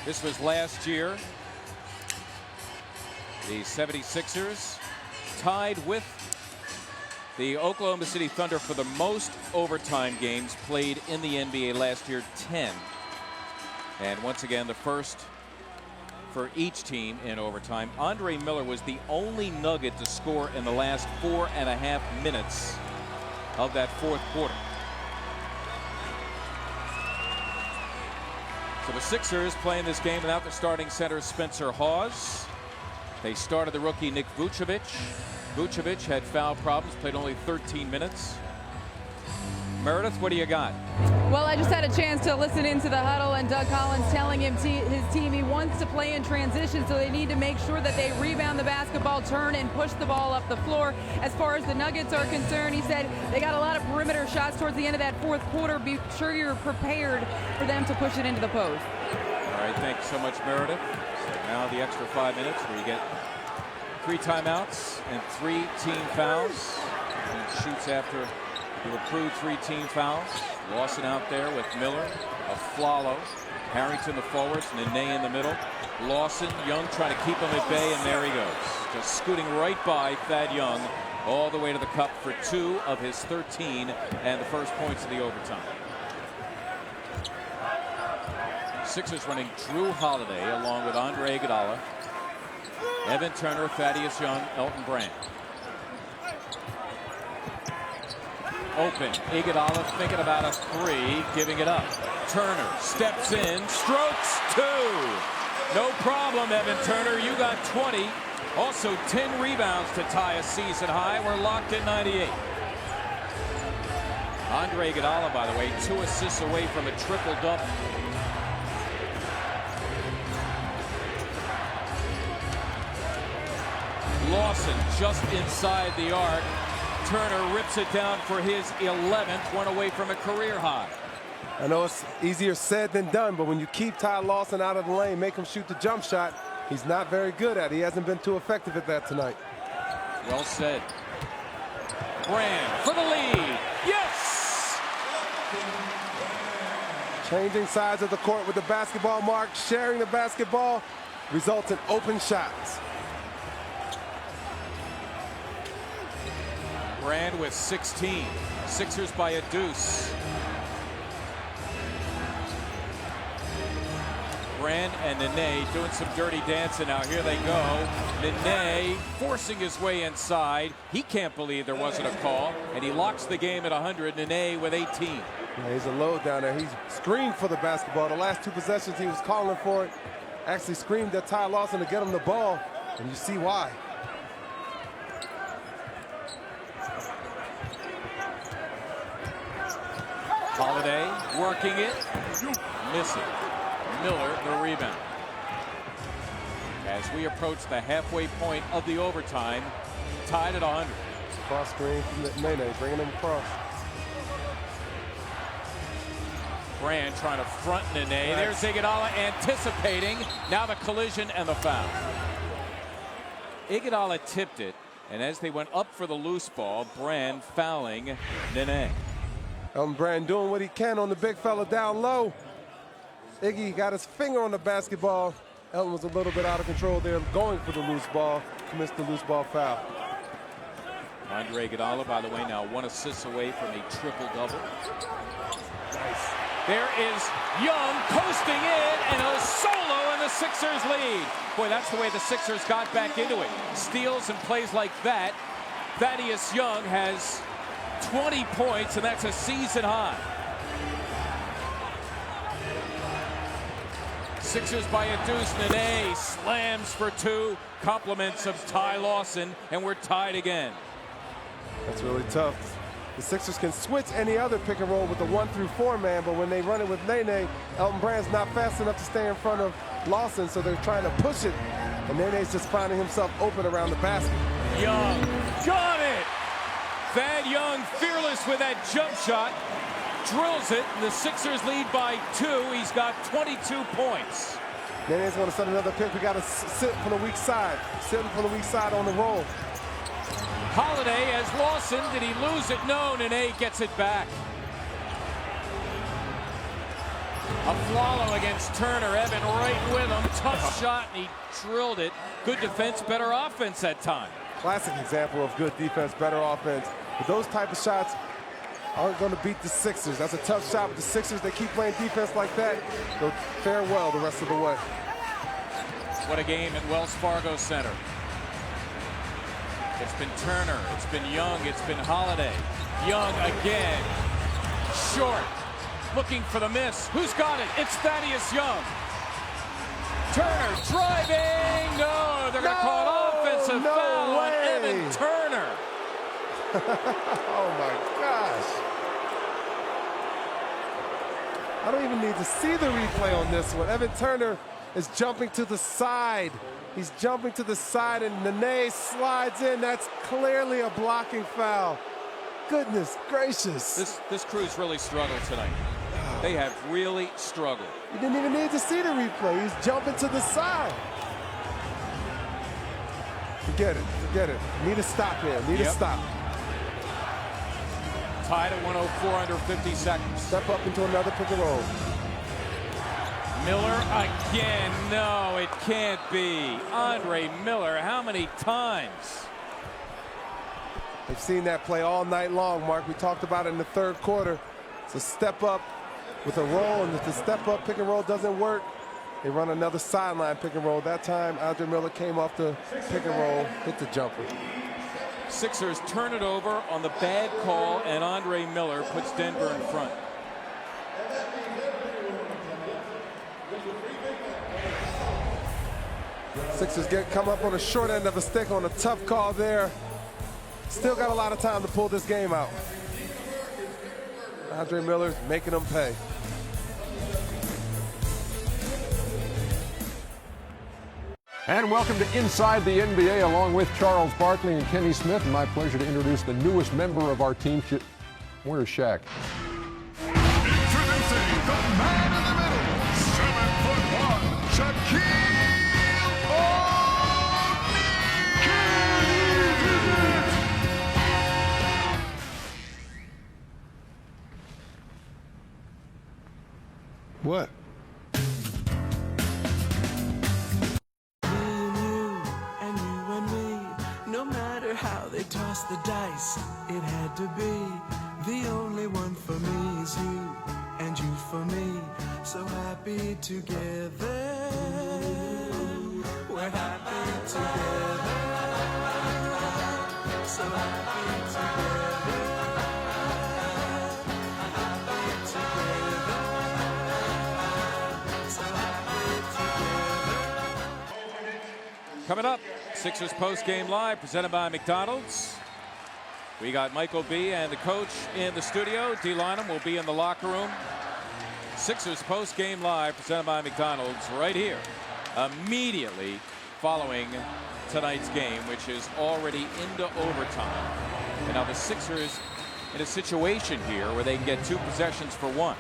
This was last year. The '76ers tied with the Oklahoma City Thunder for the most overtime games played in the NBA last year, 10. And once again, the first for each team in overtime. Andre Miller was the only Nugget to score in the last 4.5 minutes of that fourth quarter. So the Sixers playing this game without their starting center Spencer Hawes. They started the rookie Nick Vucevic. Vucevic had foul problems, played only 13 minutes. Meredith, what do you got? Well, I just had a chance to listen into the huddle, and Doug Collins telling him his team he wants to play in transition, so they need to make sure that they rebound the basketball, turn, and push the ball up the floor. As far as the Nuggets are concerned, he said they got a lot of perimeter shots towards the end of that fourth quarter. Be sure you're prepared for them to push it into the post. All right, thank you so much, Meredith. So now the extra 5 minutes where you get 3 timeouts and 3 team fouls. And shoots after the approved 3 team fouls. Lawson out there with Miller, Aflalo, Harrington the forwards, Nene in the middle. Lawson, Young trying to keep him at bay, and there he goes. Just scooting right by Thad Young all the way to the cup for 2 of his 13 and the first points of the overtime. Sixers running Drew Holiday along with Andre Iguodala, Evan Turner, Thaddeus Young, Elton Brand. Open. Iguodala thinking about a 3, giving it up. Turner steps in, strokes 2. No problem, Evan Turner. You got 20. Also 10 rebounds to tie a season high. We're locked at 98. Andre Iguodala, by the way, 2 assists away from a triple-double. Lawson just inside the arc. Turner rips it down for his 11th, one away from a career high. I know it's easier said than done, but when you keep Ty Lawson out of the lane, make him shoot the jump shot, he's not very good at it. He hasn't been too effective at that tonight. Well said. Brand for the lead. Yes! Changing sides of the court with the basketball, Mark, sharing the basketball, results in open shots. Brand with 16. Sixers by a deuce. Brand and Nene doing some dirty dancing now. Here they go. Nene forcing his way inside. He can't believe there wasn't a call, and he locks the game at 100. Nene with 18. Yeah, he's a load down there. He screamed for the basketball. The last 2 possessions he was calling for it. Actually screamed at Ty Lawson to get him the ball, and you see why. Holiday working it, missing. Miller the rebound. As we approach the halfway point of the overtime, tied at 100. Cross screen from Nene, bringing him across. Brand trying to front Nene. There's Iguodala anticipating. Now the collision and the foul. Iguodala tipped it, and as they went up for the loose ball, Brand fouling Nene. Elton Brand doing what he can on the big fella down low. Iggy got his finger on the basketball. Elton was a little bit out of control there, going for the loose ball. Missed the loose ball foul. Andre Iguodala, by the way, now 1 assist away from a triple-double. Nice. There is Young coasting in, and a solo, and the Sixers lead. Boy, that's the way the Sixers got back into it. Steals and plays like that. Thaddeus Young has 20 points, and that's a season high. Sixers by a deuce. Nene slams for 2. Compliments of Ty Lawson, and we're tied again. That's really tough. The Sixers can switch any other pick and roll with the 1 through 4 man, but when they run it with Nene, Elton Brand's not fast enough to stay in front of Lawson, so they're trying to push it, and Nene's just finding himself open around the basket. Young got it. Thad Young fearless with that jump shot. Drills it, and the Sixers lead by 2. He's got 22 points. Nene's going to set another pick. We got to sit from the weak side. Sitting from the weak side on the roll. Holiday as Lawson. Did he lose it? No, Nene gets it back. Afflalo against Turner. Evan right with him. Tough shot, and he drilled it. Good defense, better offense that time. Classic example of good defense, better offense. But those type of shots aren't going to beat the Sixers. That's a tough shot, but the Sixers, they keep playing defense like that. They'll fare well the rest of the way. What a game at Wells Fargo Center. It's been Turner, it's been Young, it's been Holiday. Young again, short, looking for the miss. Who's got it? It's Thaddeus Young. Turner driving, no, they're going to call an offensive foul on Evan Turner. Oh my gosh. I don't even need to see the replay on this one. Evan Turner is jumping to the side. He's jumping to the side, and Nene slides in. That's clearly a blocking foul. Goodness gracious. This crew's really struggled tonight. They have really struggled. You didn't even need to see the replay. He's jumping to the side. Forget it. Forget it. Need a stop here. Need a stop. Tied at 104 under 50 seconds. Step up into another pick and roll. Miller again. No, it can't be. Andre Miller, how many times? They've seen that play all night long, Mark. We talked about it in the third quarter. It's a step up with a roll, and if the step up pick and roll doesn't work, they run another sideline pick and roll. That time, Andre Miller came off the pick and roll, hit the jumper. Sixers turn it over on the bad call, and Andre Miller puts Denver in front. Sixers come up on the short end of a stick on a tough call there. Still got a lot of time to pull this game out. Andre Miller's making them pay. And welcome to Inside the NBA, along with Charles Barkley and Kenny Smith. My pleasure to introduce the newest member of our team. Where's Shaq? Introducing the man in the middle, 7'1", Shaquille O'Neal. What? How they toss the dice, it had to be. The only one for me is you, and you for me. So happy together. We're happy together. So happy together. Happy together. So happy together. Coming up, Sixers post-game live presented by McDonald's. We got Michael B. and the coach in the studio. D. Lynam will be in the locker room. Sixers post-game live presented by McDonald's right here immediately following tonight's game, which is already into overtime. And now the Sixers in a situation here where they can get 2 possessions for 1.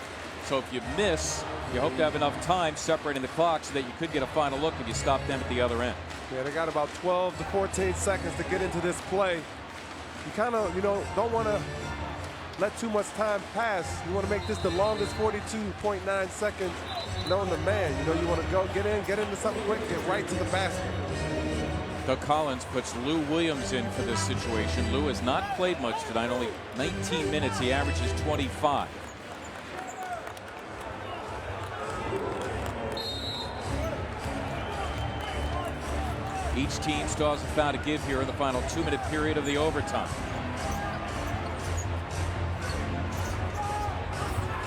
So if you miss, you hope to have enough time separating the clock so that you could get a final look if you stop them at the other end. Yeah, they got about 12 to 14 seconds to get into this play. You kind of, don't want to let too much time pass. You want to make this the longest 42.9 seconds known to man. You want to go get into something quick, get right to the basket. Doug Collins puts Lou Williams in for this situation. Lou has not played much tonight, only 19 minutes. He averages 25. Each team still has a foul to give here in the final 2-minute period of the overtime.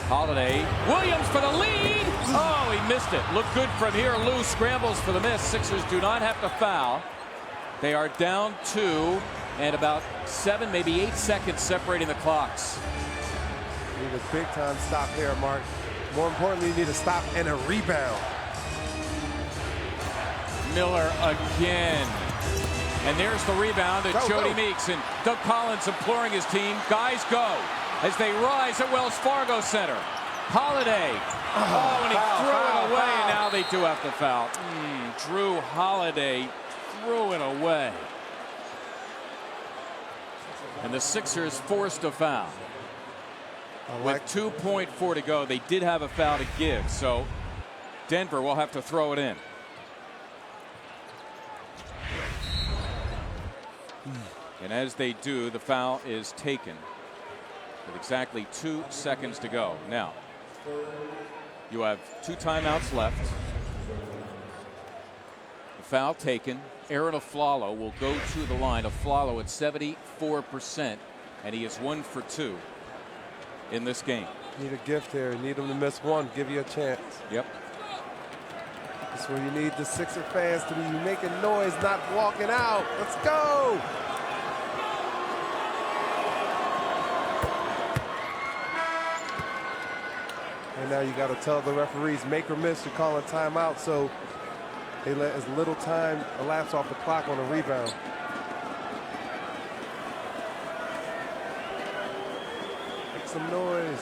Holiday, Williams for the lead. Oh, he missed it. Looked good from here. Lou scrambles for the miss. Sixers do not have to foul. They are down 2 and about 7, maybe 8 seconds separating the clocks. You need a big time stop here, Mark. More importantly, you need a stop and a rebound. Miller again. And there's the rebound to Jody Meeks, and Doug Collins imploring his team, guys, go, as they rise at Wells Fargo Center. Holiday. Oh, and he threw it away, and now they do have to foul. Drew Holiday threw it away. And the Sixers forced a foul. With 2.4 to go, they did have a foul to give, so Denver will have to throw it in. And as they do, the foul is taken with exactly 2 seconds to go. Now, you have 2 timeouts left. The foul taken. Aaron Aflalo will go to the line. Aflalo at 74%, and he is 1 for 2 in this game. Need a gift here. You need them to miss one. Give you a chance. Yep. That's where you need the Sixer fans to be making noise, not walking out. Let's go. And now you got to tell the referees, make or miss, you're calling timeout, so they let as little time elapse off the clock on a rebound. Make some noise.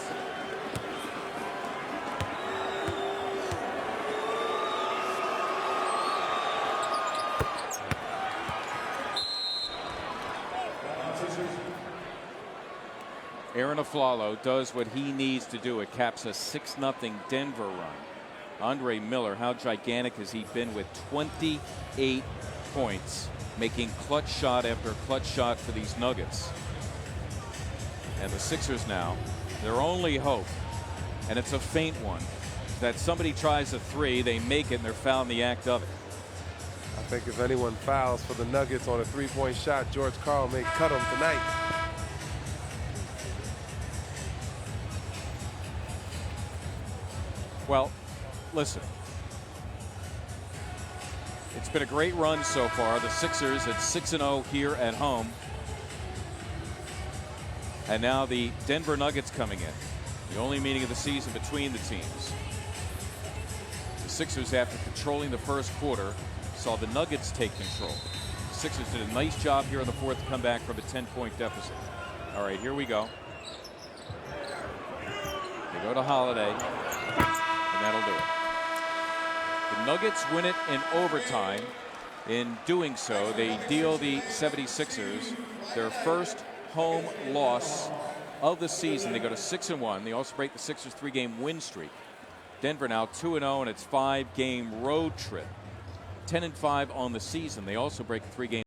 Aaron Aflalo does what he needs to do. It caps a 6-0 Denver run. Andre Miller, how gigantic has he been with 28 points, making clutch shot after clutch shot for these Nuggets. And the Sixers now, their only hope, and it's a faint one, is that somebody tries a 3, they make it, and they're fouled in the act of it. I think if anyone fouls for the Nuggets on a 3-point shot, George Karl may cut him tonight. Well, listen, it's been a great run so far. The Sixers at 6-0 here at home. And now the Denver Nuggets coming in. The only meeting of the season between the teams. The Sixers, after controlling the first quarter, saw the Nuggets take control. The Sixers did a nice job here in the fourth to come back from a 10-point deficit. All right, here we go. They go to Holiday. And that'll do it. The Nuggets win it in overtime. In doing so, they deal the 76ers their first home loss of the season. They go to 6-1. They also break the Sixers' 3-game win streak. Denver now 2-0 in its 5-game road trip. 10-5 on the season. They also break a 3-game